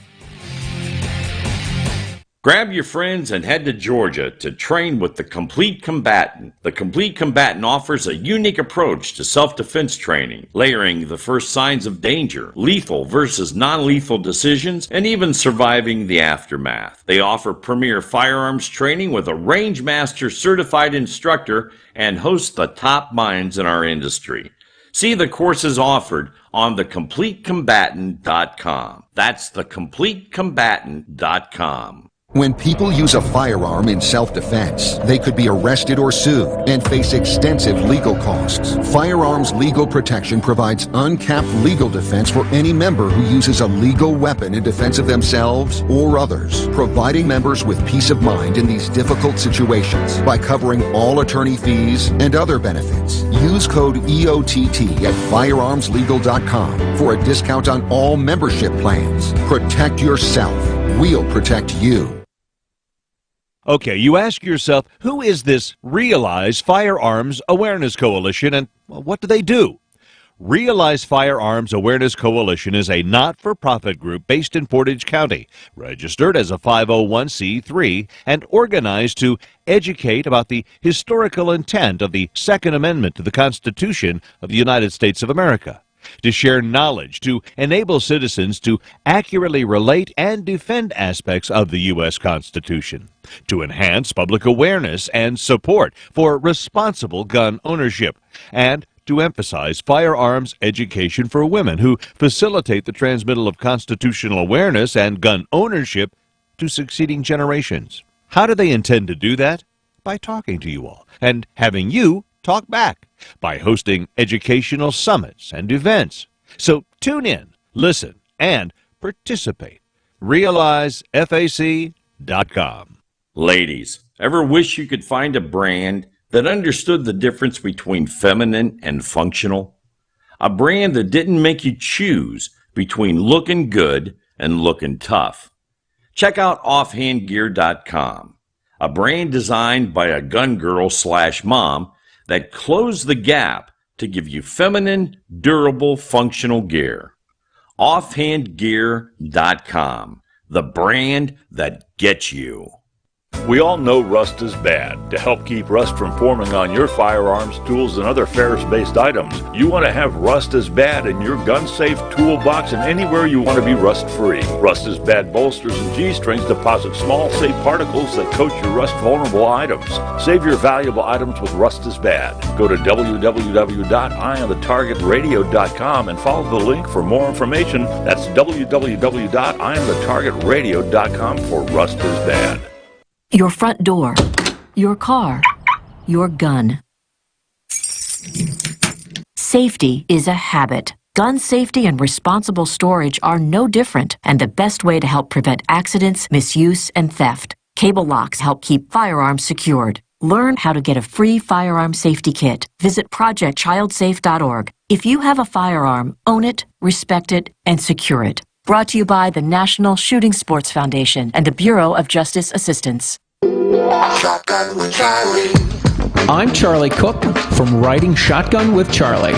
Speaker 7: Grab your friends and head to Georgia to train with the Complete Combatant. The Complete Combatant offers a unique approach to self-defense training, layering the first signs of danger, lethal versus non-lethal decisions, and even surviving the aftermath. They offer premier firearms training with a Range Master certified instructor and host the top minds in our industry. See the courses offered on thecompletecombatant.com. That's thecompletecombatant.com.
Speaker 8: When people use a firearm in self-defense, they could be arrested or sued and face extensive legal costs. Firearms Legal Protection provides uncapped legal defense for any member who uses a legal weapon in defense of themselves or others, providing members with peace of mind in these difficult situations by covering all attorney fees and other benefits. Use code EOTT at firearmslegal.com for a discount on all membership plans. Protect yourself. We'll protect you.
Speaker 6: Okay, you ask yourself, who is this Realize Firearms Awareness Coalition, and what do they do? Realize Firearms Awareness Coalition is a not-for-profit group based in Portage County, registered as a 501c3, and organized to educate about the historical intent of the Second Amendment to the Constitution of the United States of America, to share knowledge, to enable citizens to accurately relate and defend aspects of the U.S. Constitution, to enhance public awareness and support for responsible gun ownership, and to emphasize firearms education for women who facilitate the transmittal of constitutional awareness and gun ownership to succeeding generations. How do they intend to do that? By talking to you all and having you talk back, by hosting educational summits and events. So tune in, listen, and participate. RealizeFAC.com.
Speaker 7: Ladies, ever wish you could find a brand that understood the difference between feminine and functional? A brand that didn't make you choose between looking good and looking tough? Check out offhandgear.com, a brand designed by a gun girl / mom that closed the gap to give you feminine, durable, functional gear. Offhandgear.com, the brand that gets you.
Speaker 9: We all know rust is bad. To help keep rust from forming on your firearms, tools, and other ferrous-based items, you want to have Rust is Bad in your gun-safe toolbox and anywhere you want to be rust-free. Rust is Bad bolsters and G-strings deposit small, safe particles that coat your rust-vulnerable items. Save your valuable items with Rust is Bad. Go to www.eyeonthetargetradio.com and follow the link for more information. That's www.eyeonthetargetradio.com for Rust is Bad.
Speaker 16: Your front door, your car, your gun. Safety is a habit. Gun safety and responsible storage are no different, and the best way to help prevent accidents, misuse, and theft. Cable locks help keep firearms secured. Learn how to get a free firearm safety kit. Visit projectchildsafe.org. If you have a firearm, own it, respect it, and secure it. Brought to you by the National Shooting Sports Foundation and the Bureau of Justice Assistance.
Speaker 11: Shotgun with Charlie. I'm Charlie Cook from Riding Shotgun with Charlie.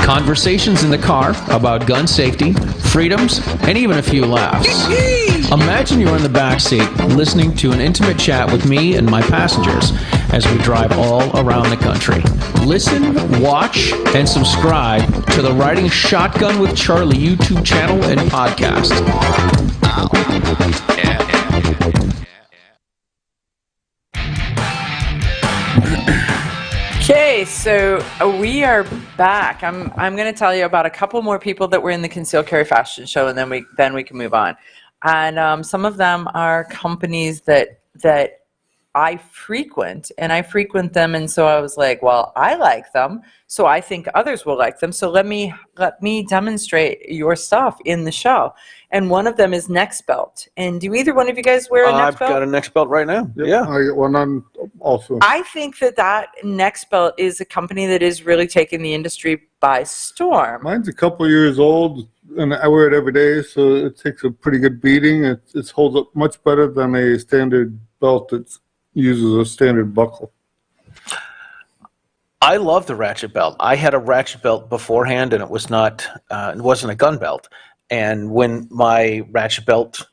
Speaker 11: Conversations in the car about gun safety, freedoms, and even a few laughs. Imagine you're in the back seat listening to an intimate chat with me and my passengers as we drive all around the country. Listen, watch, and subscribe to the Riding Shotgun with Charlie YouTube channel and podcast.
Speaker 3: Okay, so we are back. I'm going to tell you about a couple more people that were in the Concealed Carry Fashion Show, and then we can move on. And some of them are companies that I frequent, and I frequent them, and so I was like, well, I like them, so I think others will like them. So let me demonstrate your stuff in the show. And one of them is Nexbelt. And do either one of you guys wear a Nexbelt?
Speaker 4: I've got a Nexbelt right now. Yeah,
Speaker 5: I get one on also.
Speaker 3: I think that Nexbelt is a company that is really taking the industry by storm.
Speaker 5: Mine's a couple years old, and I wear it every day, so it takes a pretty good beating. It holds up much better than a standard belt that uses a standard buckle.
Speaker 4: I love the ratchet belt. I had a ratchet belt beforehand, and it wasn't a gun belt. And when my ratchet belt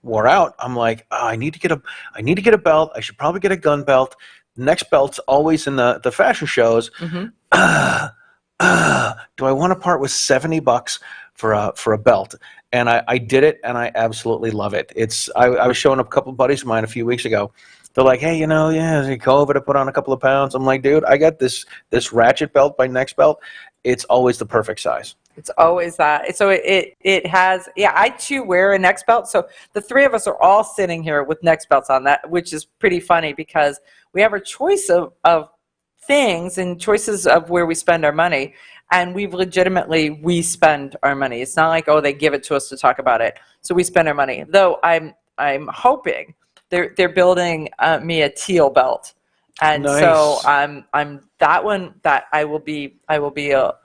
Speaker 4: wore out, I'm like, oh, I need to get a belt. I should probably get a gun belt. Next belt's always in the fashion shows.
Speaker 3: Mm-hmm.
Speaker 4: Do I want to part with $70 for a belt? And I did it, and I absolutely love it. I was showing up a couple of buddies of mine a few weeks ago. They're like, hey, COVID, I put on a couple of pounds. I'm like, dude, I got this ratchet belt by Nexbelt. It's always the perfect size.
Speaker 3: It's always that. So it has, I too wear a Nexbelt. So the three of us are all sitting here with Nexbelts on that, which is pretty funny because we have a choice of things and choices of where we spend our money. And we spend our money. It's not like, oh, they give it to us to talk about it. So we spend our money. Though I'm hoping they're building me a teal belt. And
Speaker 4: nice.
Speaker 3: So I'm that one that I will be a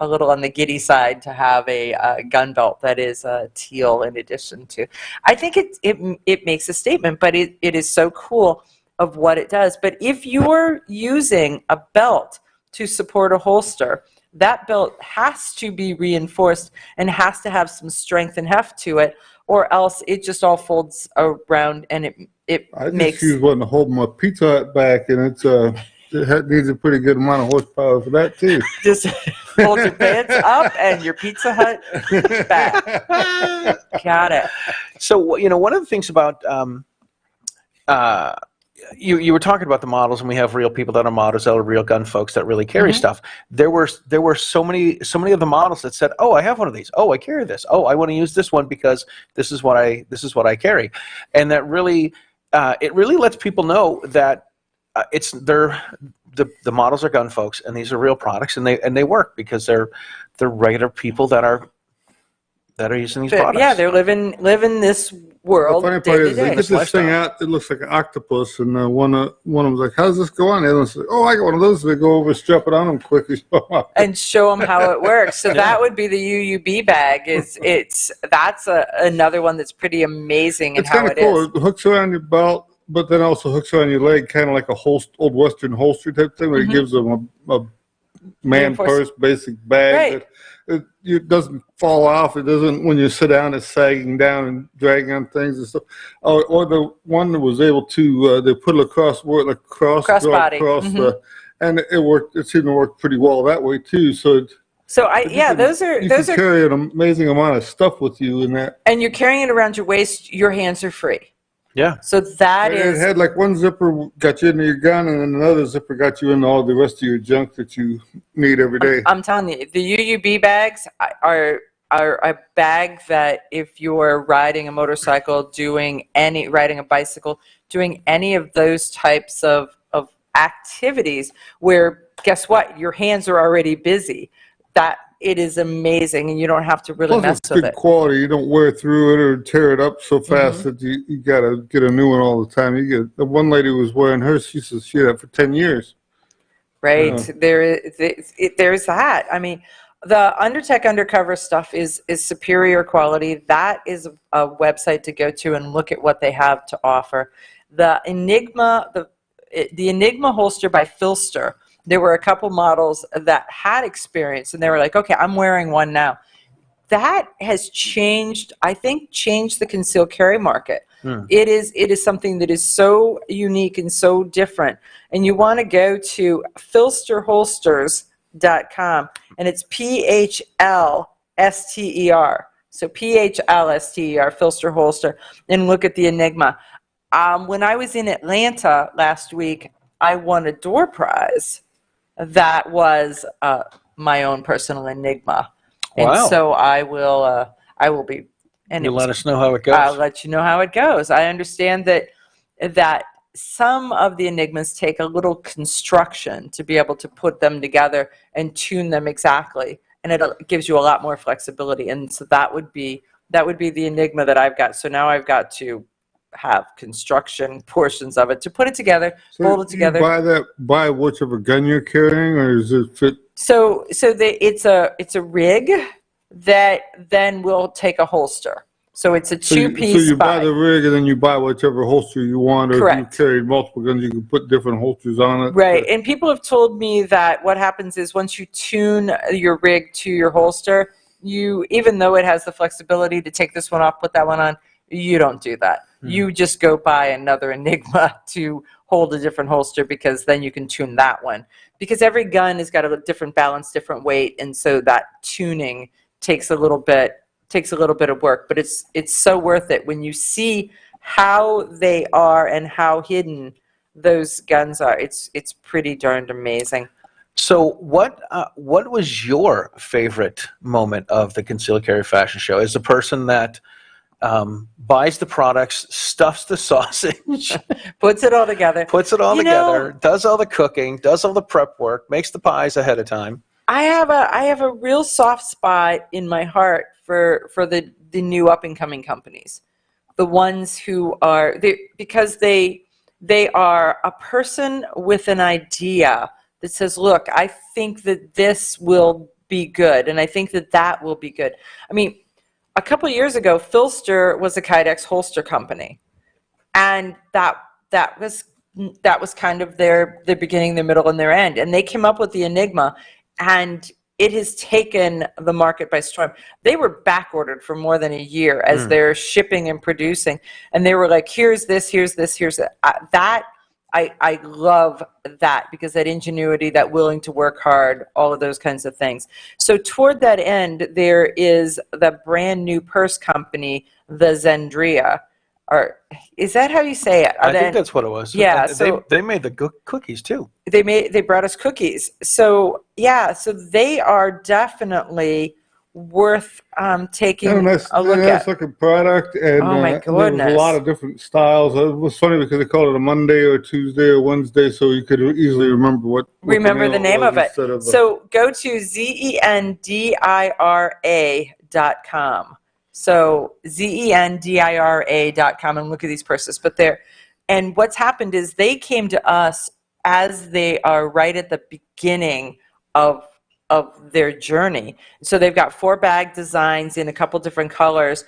Speaker 3: little on the giddy side to have a gun belt that is teal in addition to. I think it makes a statement, but it is so cool of what it does. But if you're using a belt to support a holster, that belt has to be reinforced and has to have some strength and heft to it, or else it just all folds around and it
Speaker 5: I
Speaker 3: makes.
Speaker 5: just use one to hold my Pizza Hut back, and it needs a pretty good amount of horsepower for that too.
Speaker 3: Just hold your pants up and your Pizza Hut back. Got it.
Speaker 4: So one of the things about you were talking about the models, and we have real people that are models, that are real gun folks that really carry stuff. There were so many of the models that said, "Oh, I have one of these. Oh, I carry this. Oh, I want to use this one because this is what I carry," and that really it really lets people know that the models are gun folks, and these are real products, and they work because they're regular people that are using these products.
Speaker 3: Yeah, they're living this world.
Speaker 5: The funny part is they get this thing out. It looks like an octopus, and one of them's like, "How's this go on?" The other one's like, "Oh, I got one of those." They go over, strap it on them quickly,
Speaker 3: and show them how it works. So that would be the UUB bag. That's another one that's pretty amazing in how it is.
Speaker 5: Cool. It hooks around your belt, but then also hooks around your leg, kind of like a old Western holster type thing, where it gives them a man purse, basic bag. Right. It doesn't fall off. It doesn't, when you sit down, it's sagging down and dragging on things and stuff. Or the one that was able to, they put it crossbody. And it worked. It seemed to work pretty well that way too. So
Speaker 3: those are
Speaker 5: carry an amazing amount of stuff with you in that.
Speaker 3: And you're carrying it around your waist. Your hands are free.
Speaker 4: Yeah.
Speaker 3: So it
Speaker 5: had like one zipper got you into your gun, and then another zipper got you into all the rest of your junk that you need every day.
Speaker 3: I'm telling you, the UUB bags are a bag that if you're riding a motorcycle, riding a bicycle, doing any of those types of activities where, guess what, your hands are already busy, that it is amazing, and you don't have to really mess with it.
Speaker 5: Good quality. You don't wear through it or tear it up so fast that you got to get a new one all the time. The one lady was wearing hers. She says she had it for 10 years.
Speaker 3: Right. There's that. I mean, the Undertech Undercover stuff is superior quality. That is a website to go to and look at what they have to offer. The Enigma, the Enigma holster by Filster. There were a couple models that had experience, and they were like, okay, I'm wearing one now. That has changed the concealed carry market. It is something that is so unique and so different. And you want to go to filsterholsters.com, and it's PHLSTER. So PHLSTER, Filster Holster, and look at the Enigma. When I was in Atlanta last week, I won a door prize that was my own personal Enigma.
Speaker 4: Wow.
Speaker 3: And so I will be. And
Speaker 4: you'll let us know how it goes.
Speaker 3: I'll let you know how it goes. I understand that some of the Enigmas take a little construction to be able to put them together and tune them exactly, and it gives you a lot more flexibility. And so that would be the Enigma that I've got. So now I've got to have construction portions of it to put it together, hold it together.
Speaker 5: You buy whichever gun you're carrying, or is it fit?
Speaker 3: So it's a rig that then will take a holster. So it's a two-piece.
Speaker 5: So you buy the rig, and then you buy whichever holster you want, or
Speaker 3: correct.
Speaker 5: If you carry multiple guns, you can put different holsters on it.
Speaker 3: Right, and people have told me that what happens is once you tune your rig to your holster, even though it has the flexibility to take this one off, put that one on, you don't do that. You just go buy another Enigma to hold a different holster, because then you can tune that one. Because every gun has got a different balance, different weight, and so that tuning takes a little bit of work. But it's so worth it when you see how they are and how hidden those guns are. It's pretty darned amazing.
Speaker 4: So what was your favorite moment of the Concealed Carry Fashion Show? As a person that buys the products, stuffs the sausage,
Speaker 3: puts it all together,
Speaker 4: does all the cooking, does all the prep work, makes the pies ahead of time.
Speaker 3: I have a real soft spot in my heart for the new up and coming companies, the ones who are because they are a person with an idea that says, look, I think that this will be good, and I think that will be good. I mean, a couple of years ago, Filster was a Kydex holster company, and that was kind of their beginning, their middle, and their end. And they came up with the Enigma, and it has taken the market by storm. They were back ordered for more than a year as they're shipping and producing, and they were like, here's this, here's this, here's that. I love that, because that ingenuity, that willing to work hard, all of those kinds of things. So toward that end, there is the brand new purse company, the Zendria. Or is that how you say it?
Speaker 4: I think that's what it was.
Speaker 3: Yeah.
Speaker 4: And
Speaker 3: so
Speaker 4: they made the cookies too.
Speaker 3: They brought us cookies. So yeah. So they are definitely worth taking a look at.
Speaker 5: Nice looking product, and
Speaker 3: oh my goodness,
Speaker 5: there was a lot of different styles. It was funny because they called it a Monday or Tuesday or Wednesday, so you could easily remember
Speaker 3: the name of it. So go to zendira.com. So zendira.com and look at these purses. And what's happened is they came to us as they are right at the beginning of their journey. So they've got 4 bag designs in a couple different colors,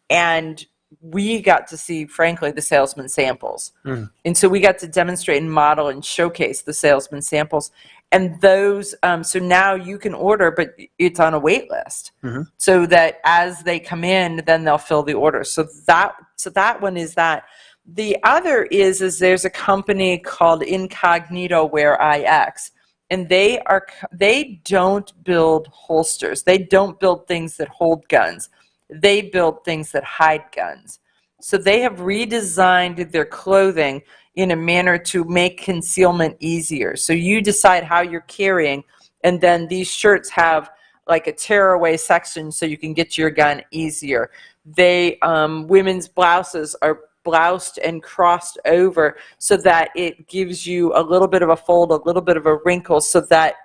Speaker 3: and we got to see, frankly, the salesman samples. And so we got to demonstrate and model and showcase the salesman samples. And those, so now you can order, but it's on a wait list. So that as they come in, then they'll fill the order. So that one is that. The other is there's a company called Incognito Wear IX, and they don't build holsters. They don't build things that hold guns. They build things that hide guns. So they have redesigned their clothing in a manner to make concealment easier. So you decide how you're carrying, and then these shirts have like a tearaway section so you can get to your gun easier. They women's blouses are bloused and crossed over so that it gives you a little bit of a fold, a little bit of a wrinkle, so that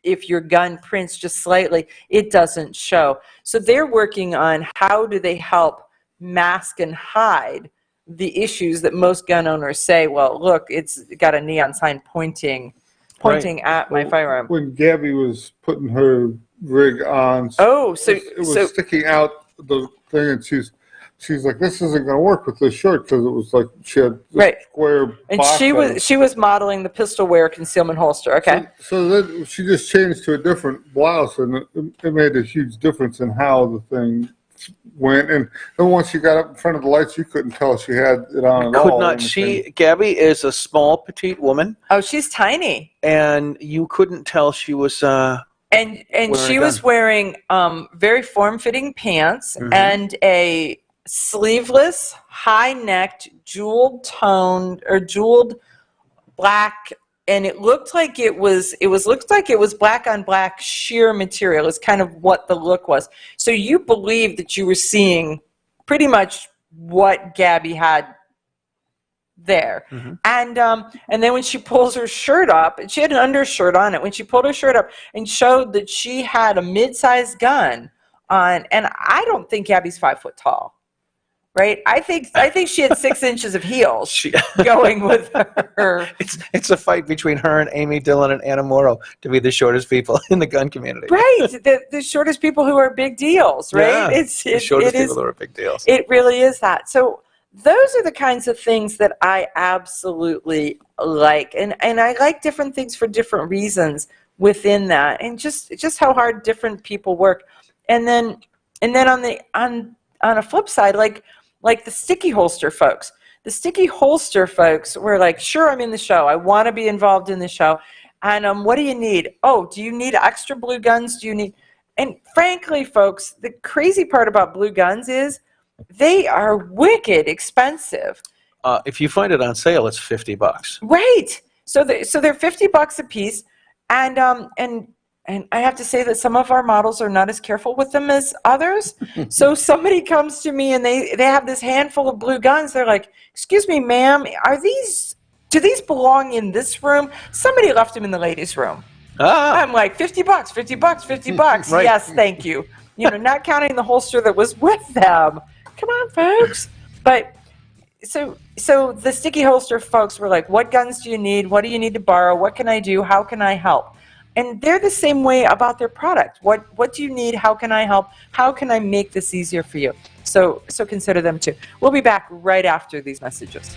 Speaker 3: if your gun prints just slightly, it doesn't show. So they're working on how do they help mask and hide the issues that most gun owners say, well, look, it's got a neon sign pointing at my firearm.
Speaker 5: When Gabby was putting her rig on, it was sticking out the thing, and she's like, this isn't going to work with this shirt, because it was like she had this square
Speaker 3: and
Speaker 5: box
Speaker 3: she was modeling the pistol wear concealment holster. Okay.
Speaker 5: So then she just changed to a different blouse, and it made a huge difference in how the thing went. And then once you got up in front of the lights, you couldn't tell she had it on at all.
Speaker 4: Gabby is a small, petite woman.
Speaker 3: Oh, she's tiny.
Speaker 4: And you couldn't tell she was
Speaker 3: and she was wearing very form-fitting pants and a sleeveless, high-necked, jeweled black, and it looked like it was black on black sheer material is kind of what the look was. So you believed that you were seeing pretty much what Gabby had there. And then when she pulls her shirt up, and she had an undershirt on it, when she pulled her shirt up and showed that she had a mid-sized gun on, and I don't think Gabby's 5 foot tall. Right, I think she had 6 inches of heels going with her.
Speaker 4: It's a fight between her and Amy Dillon and Anna Morrow to be the shortest people in the gun community.
Speaker 3: Right, the shortest people who are big deals. Right,
Speaker 4: yeah, the shortest people who are big deals.
Speaker 3: It really is that. So those are the kinds of things that I absolutely like, and I like different things for different reasons within that, and just how hard different people work, and then on a flip side, like the sticky holster folks. The sticky holster folks were like, sure, I'm in the show. I want to be involved in the show. And what do you need? Oh, do you need extra blue guns? Do you need... And frankly, folks, the crazy part about blue guns is they are wicked expensive.
Speaker 4: If you find it on sale, it's $50.
Speaker 3: Right. So they're $50 a piece. And I have to say that some of our models are not as careful with them as others. So somebody comes to me and they have this handful of blue guns. They're like, excuse me, ma'am, do these belong in this room? Somebody left them in the ladies' room. I'm like, $50, $50.
Speaker 4: Right.
Speaker 3: Yes, thank you. Not counting the holster that was with them. Come on, folks. But so the sticky holster folks were like, what guns do you need? What do you need to borrow? What can I do? How can I help? And they're the same way about their product. What do you need? How can I help? How can I make this easier for you? So consider them too. We'll be back right after these messages.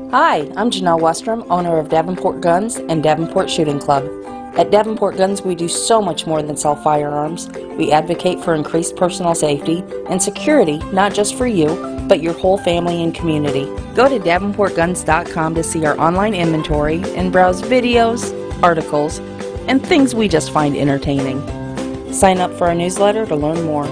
Speaker 14: Hi, I'm Janelle Westrom, owner of Davenport Guns and Davenport Shooting Club. At Davenport Guns, we do so much more than sell firearms. We advocate for increased personal safety and security, not just for you, but your whole family and community. Go to davenportguns.com to see our online inventory and browse videos, articles, and things we just find entertaining. Sign up for our newsletter to learn more.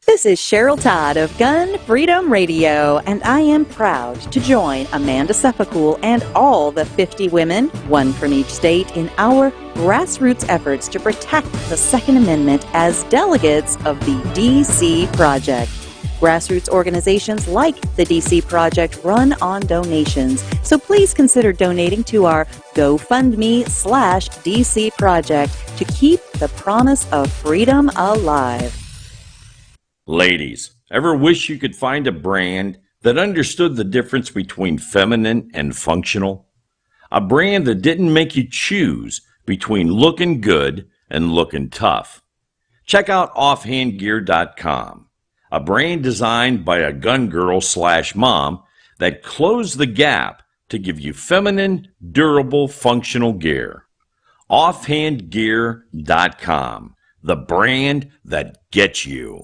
Speaker 10: This is Cheryl Todd of Gun Freedom Radio, and I am proud to join Amanda Sefakul and all the 50 women, one from each state, in our grassroots efforts to protect the Second Amendment as delegates of the DC Project. Grassroots organizations like the DC Project run on donations, so please consider donating to our GoFundMe/DC Project to keep the promise of freedom alive.
Speaker 7: Ladies, ever wish you could find a brand that understood the difference between feminine and functional? A brand that didn't make you choose between looking good, and looking tough. Check out offhandgear.com, a brand designed by a gun girl / mom that closed the gap to give you feminine, durable, functional gear. Offhandgear.com, the brand that gets you.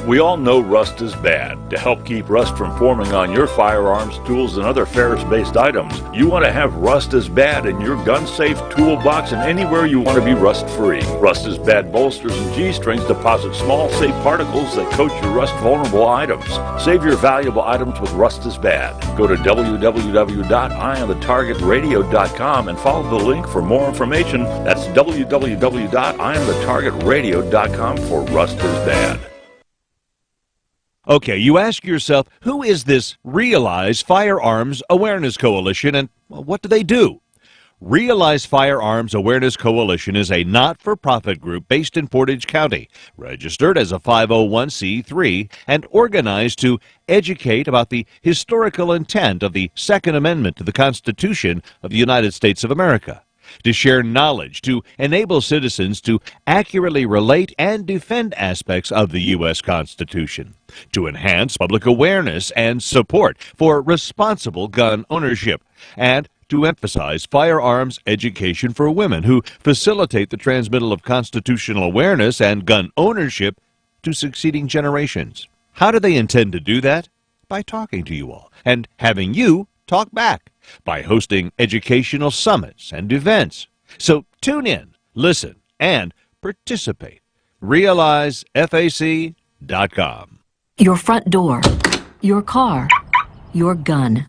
Speaker 9: We all know rust is bad. To help keep rust from forming on your firearms, tools, and other ferrous-based items, you want to have Rust is Bad in your gun-safe toolbox and anywhere you want to be rust-free. Rust is Bad bolsters and G-strings deposit small, safe particles that coat your rust-vulnerable items. Save your valuable items with Rust is Bad. Go to www.eyeonthetargetradio.com and follow the link for more information. That's www.eyeonthetargetradio.com for Rust is Bad.
Speaker 6: Okay, you ask yourself, who is this Realize Firearms Awareness Coalition, and what do they do? Realize Firearms Awareness Coalition is a not-for-profit group based in Portage County, registered as a 501c3, and organized to educate about the historical intent of the Second Amendment to the Constitution of the United States of America, to share knowledge, to enable citizens to accurately relate and defend aspects of the U.S. Constitution, to enhance public awareness and support for responsible gun ownership, and to emphasize firearms education for women who facilitate the transmittal of constitutional awareness and gun ownership to succeeding generations. How do they intend to do that? By talking to you all and having you talk back, by hosting educational summits and events. So tune in, listen, and participate. RealizeFAC.com.
Speaker 16: Your front door, your car, your gun.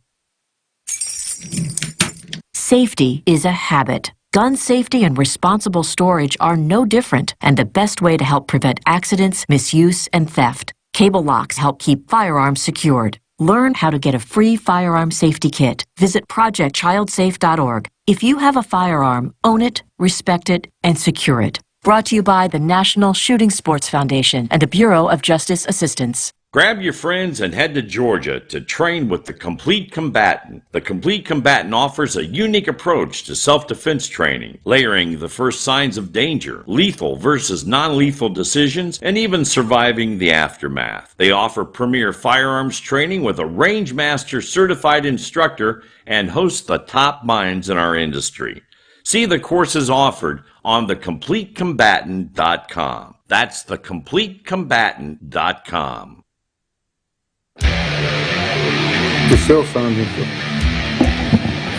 Speaker 16: Safety is a habit. Gun safety and responsible storage are no different, and the best way to help prevent accidents, misuse, and theft. Cable locks help keep firearms secured. Learn how to get a free firearm safety kit. Visit ProjectChildSafe.org. If you have a firearm, own it, respect it, and secure it. Brought to you by the National Shooting Sports Foundation and the Bureau of Justice Assistance.
Speaker 7: Grab your friends and head to Georgia to train with the Complete Combatant. The Complete Combatant offers a unique approach to self-defense training, layering the first signs of danger, lethal versus non-lethal decisions, and even surviving the aftermath. They offer premier firearms training with a Rangemaster certified instructor and host the top minds in our industry. See the courses offered on thecompletecombatant.com. That's thecompletecombatant.com.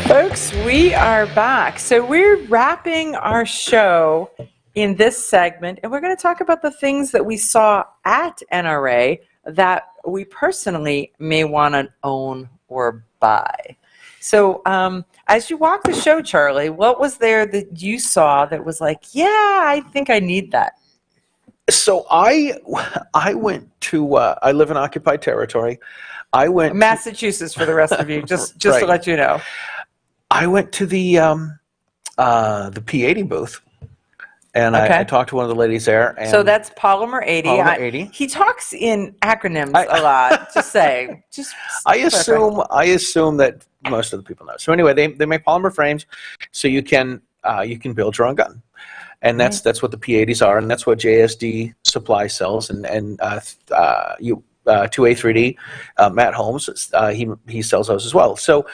Speaker 3: Folks, we are back. So we're wrapping our show in this segment, and we're going to talk about the things that we saw at NRA that we personally may want to own or buy. So as you walk the show, Charlie, what was there that you saw that was like, yeah, I think I need that?
Speaker 4: So I went to, I live in occupied territory. I went
Speaker 3: Massachusetts for the rest of you, just
Speaker 4: right.
Speaker 3: to let you know.
Speaker 4: I went to the P80 booth, and
Speaker 3: Okay.
Speaker 4: I talked to one of the ladies there. And
Speaker 3: So that's Polymer 80.
Speaker 4: Polymer 80.
Speaker 3: He talks in acronyms a lot. Just say,
Speaker 4: I assume that most of the people know. So anyway, they make polymer frames, so you can build your own gun, and that's what the P80s are, and that's what JSD Supply sells, and 2A3D, Matt Holmes, he sells those as well. So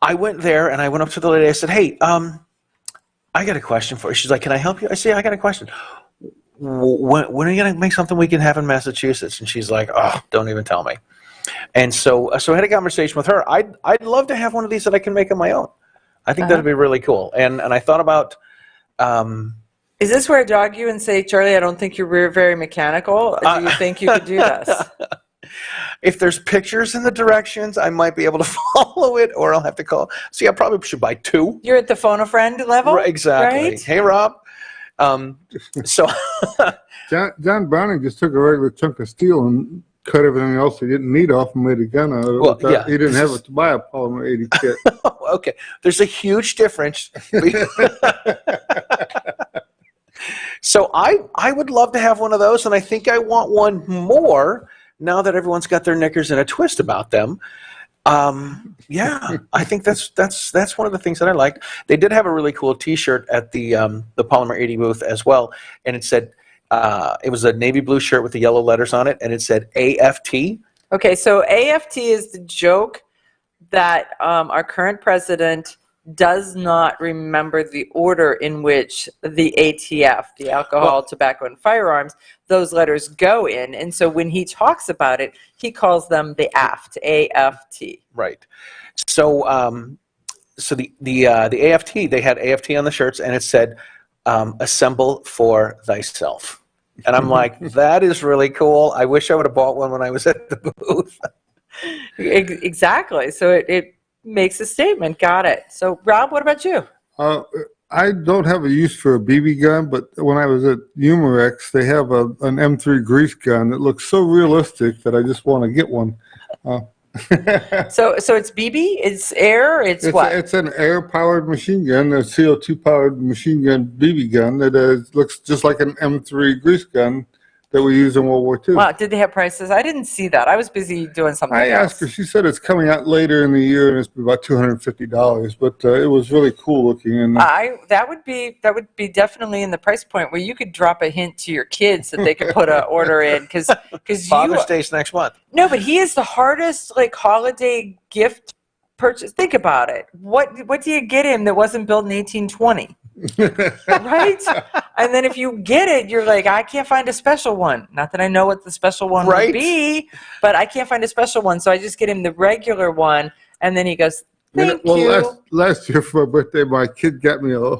Speaker 4: I went there and I went up to the lady. I said, "Hey, I got a question for you." She's like, "Can I help you?" I said, "I got a question. When are you going to make something we can have in Massachusetts?" And she's like, "Oh, don't even tell me." And so I had a conversation with her. I'd love to have one of these that I can make on my own. I think that'd be really cool. And I thought about.
Speaker 3: Is this where I dog you and say, Charlie, I don't think you're very mechanical? Do you think you could do this?
Speaker 4: If there's pictures in the directions, I might be able to follow it, or I'll have to call. See, I probably should buy two.
Speaker 3: You're at the phone a friend level?
Speaker 4: Right, exactly.
Speaker 3: Right?
Speaker 4: Hey, Rob. So
Speaker 5: John Browning just took a regular chunk of steel and cut everything else he didn't need off and made a gun out of it.
Speaker 4: Well, yeah,
Speaker 5: He didn't have it to buy a Polymer 80 kit.
Speaker 4: Okay, there's a huge difference. So I would love to have one of those, and I think I want one more now that everyone's got their knickers in a twist about them. Yeah, I think that's one of the things that I liked. They did have a really cool T-shirt at the Polymer 80 booth as well, and it said it was a navy blue shirt with the yellow letters on it, and it said AFT.
Speaker 3: Okay, so AFT is the joke that our current president does not remember the order in which the ATF, the alcohol, tobacco, and firearms, those letters go in. And so when he talks about it, he calls them the AFT, AFT.
Speaker 4: Right. So so the AFT, they had AFT on the shirts, and it said, assemble for thyself. And I'm like, that is really cool. I wish I would have bought one when I was at the booth.
Speaker 3: Exactly. So it makes a statement. Got it. So, Rob, what about you?
Speaker 5: I don't have a use for a BB gun, but when I was at Umarex, they have an M3 grease gun that looks so realistic that I just want to get one.
Speaker 3: So it's BB? It's air? It's what?
Speaker 5: It's an air-powered machine gun, a CO2-powered machine gun BB gun that looks just like an M3 grease gun that we used in World War II.
Speaker 3: Wow, did they have prices? I didn't see that. I was busy doing something else.
Speaker 5: I asked her. She said it's coming out later in the year, and it's about $250. But it was really cool looking. And
Speaker 3: that would be definitely in the price point where you could drop a hint to your kids that they could put an order in because
Speaker 4: Father's Day's next month.
Speaker 3: No, but he is the hardest holiday gift purchase. Think about it. What do you get him that wasn't built in 1820? Right? And then if you get it, you're like, I can't find a special one. Not that I know what the special one would be, but I can't find a special one. So I just get him the regular one. And then he goes, thank you.
Speaker 5: Last year for my birthday, my kid got me a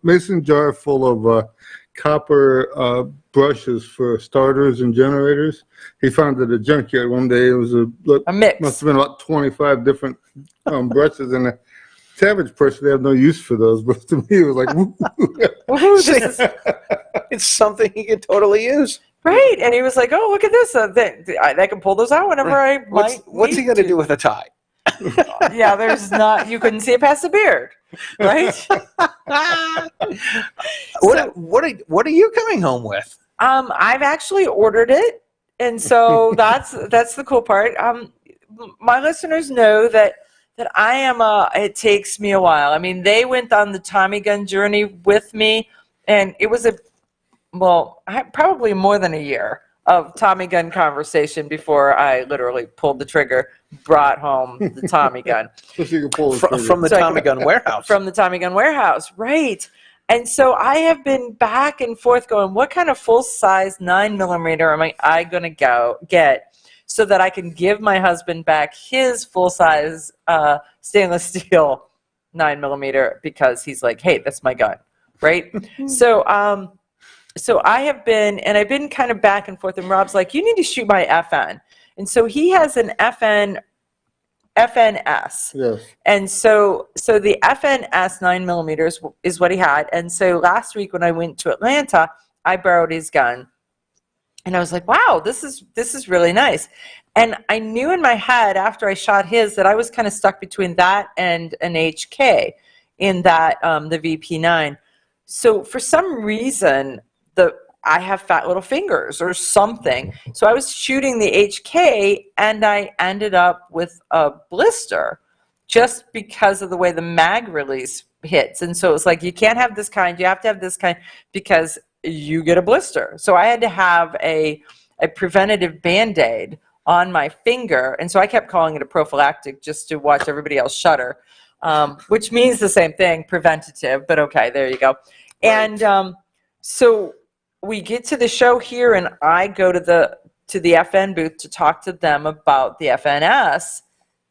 Speaker 5: mason jar full of copper brushes for starters and generators. He found it at a junkyard one day. It was a mix. Must have been about 25 different brushes in there. The average person, they have no use for those, but to me it was like, woo.
Speaker 4: It's something he could totally use.
Speaker 3: Right, and he was like, oh, look at this. I can pull those out whenever I might.
Speaker 4: What's he going to do with a tie?
Speaker 3: Yeah, there's not, you couldn't see it past the beard, right?
Speaker 4: What are you coming home with?
Speaker 3: I've actually ordered it, and so that's the cool part. My listeners know that I am it takes me a while. I mean, they went on the Tommy gun journey with me, and it was probably more than a year of Tommy gun conversation before I literally pulled the trigger, brought home the Tommy gun.
Speaker 5: So you can pull the trigger.
Speaker 4: From the Tommy gun warehouse.
Speaker 3: From the Tommy gun warehouse, right. And so I have been back and forth going, what kind of full-size 9mm am I going to get so that I can give my husband back his full-size stainless steel 9mm because he's like, hey, that's my gun, right? So I have been, and I've been kind of back and forth, and Rob's like, you need to shoot my FN. And so he has an FNS.
Speaker 5: Yes.
Speaker 3: And so the FNS 9mm is what he had. And so last week when I went to Atlanta, I borrowed his gun. And I was like, wow, this is really nice. And I knew in my head after I shot his that I was kind of stuck between that and an HK in that the VP9. So for some reason, I have fat little fingers or something. So I was shooting the HK and I ended up with a blister just because of the way the mag release hits. And so it was like, you can't have this kind, you have to have this kind because you get a blister. So I had to have a preventative Band-Aid on my finger. And so I kept calling it a prophylactic just to watch everybody else shudder, which means the same thing, preventative, but okay, there you go. Right. And so we get to the show here and I go to the FN booth to talk to them about the FNS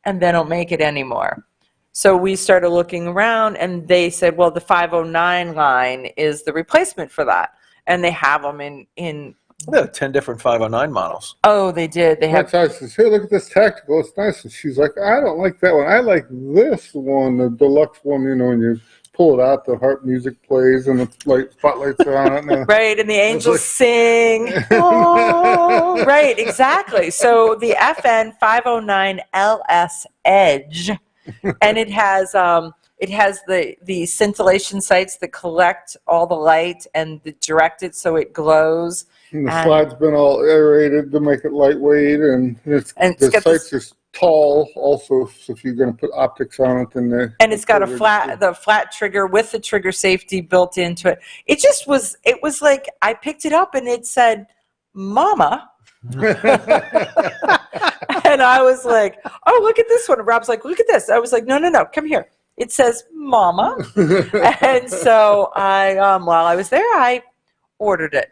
Speaker 3: and they don't make it anymore. So we started looking around and they said, well, the 509 line is the replacement for that. And they have them in
Speaker 4: they have 10 different 509 models.
Speaker 3: Oh, they did. They have.
Speaker 5: I says, hey, look at this tactical. It's nice. And she's like, I don't like that one. I like this one, the deluxe one. You know, when you pull it out, the harp music plays and the spotlights are on it.
Speaker 3: Right, and the angels sing. Oh, right, exactly. So the FN 509 LS Edge, and it has the scintillation sights that collect all the light and direct it so it glows.
Speaker 5: And the slide's been all aerated to make it lightweight, and the sights are tall. Also, if you're going to put optics on it, then
Speaker 3: and it's got the flat trigger with the trigger safety built into it. It was like I picked it up and it said, "Mama." And I was like, "Oh, look at this one." And Rob's like, "Look at this." I was like, "No, come here. It says Mama." And so while I was there, I ordered it.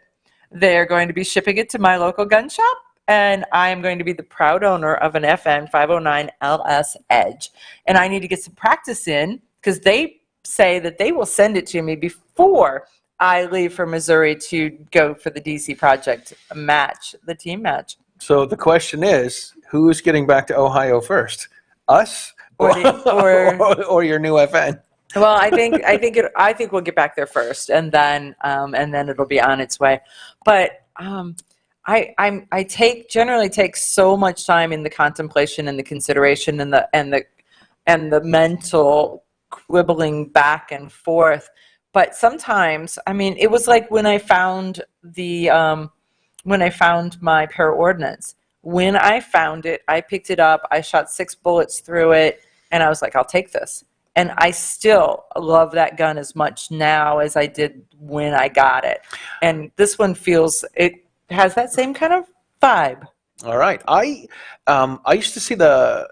Speaker 3: They're going to be shipping it to my local gun shop, and I am going to be the proud owner of an FN 509 LS Edge. And I need to get some practice in because they say that they will send it to me before I leave for Missouri to go for the DC Project match, the team match.
Speaker 4: So the question is, who's getting back to Ohio first? Us or your new FN?
Speaker 3: Well, I think we'll get back there first, and then it'll be on its way. But I generally take so much time in the contemplation and the consideration and the mental quibbling back and forth. But sometimes, I mean, it was like when I found my paraordnance. When I found it, I picked it up, I shot 6 bullets through it, and I was like, I'll take this. And I still love that gun as much now as I did when I got it. And this one it has that same kind of vibe.
Speaker 4: All right. I used to see the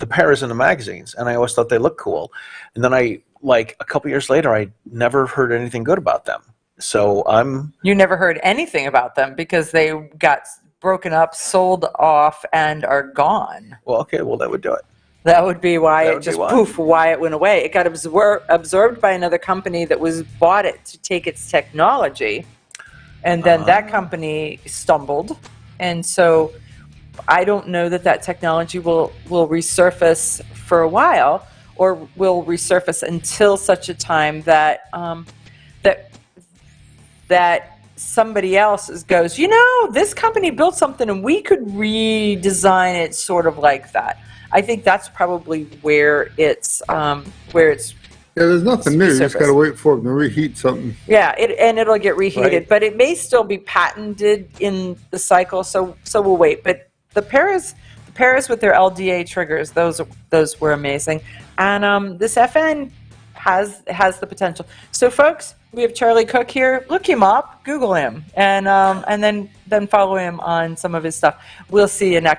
Speaker 4: pairs in the magazines, and I always thought they looked cool. And then a couple years later, I never heard anything good about them. So
Speaker 3: You never heard anything about them because they got broken up, sold off, and are gone.
Speaker 4: Well, okay. Well, that would do it.
Speaker 3: That would be why why it went away. It got absorbed by another company that bought it to take its technology, and then that company stumbled, and so I don't know that technology will resurface for a while, or will resurface until such a time that that somebody else goes, this company built something and we could redesign it sort of like that. I think that's probably where it's
Speaker 5: Yeah, there's nothing new. You just got to wait for them to reheat something.
Speaker 3: Yeah, it'll get reheated,
Speaker 4: Right.
Speaker 3: but it may still be patented in the cycle. So we'll wait. But the pairs with their LDA triggers, those were amazing, and this FN has the potential. So folks, we have Charlie Cook here. Look him up, Google him, and then follow him on some of his stuff. We'll see you next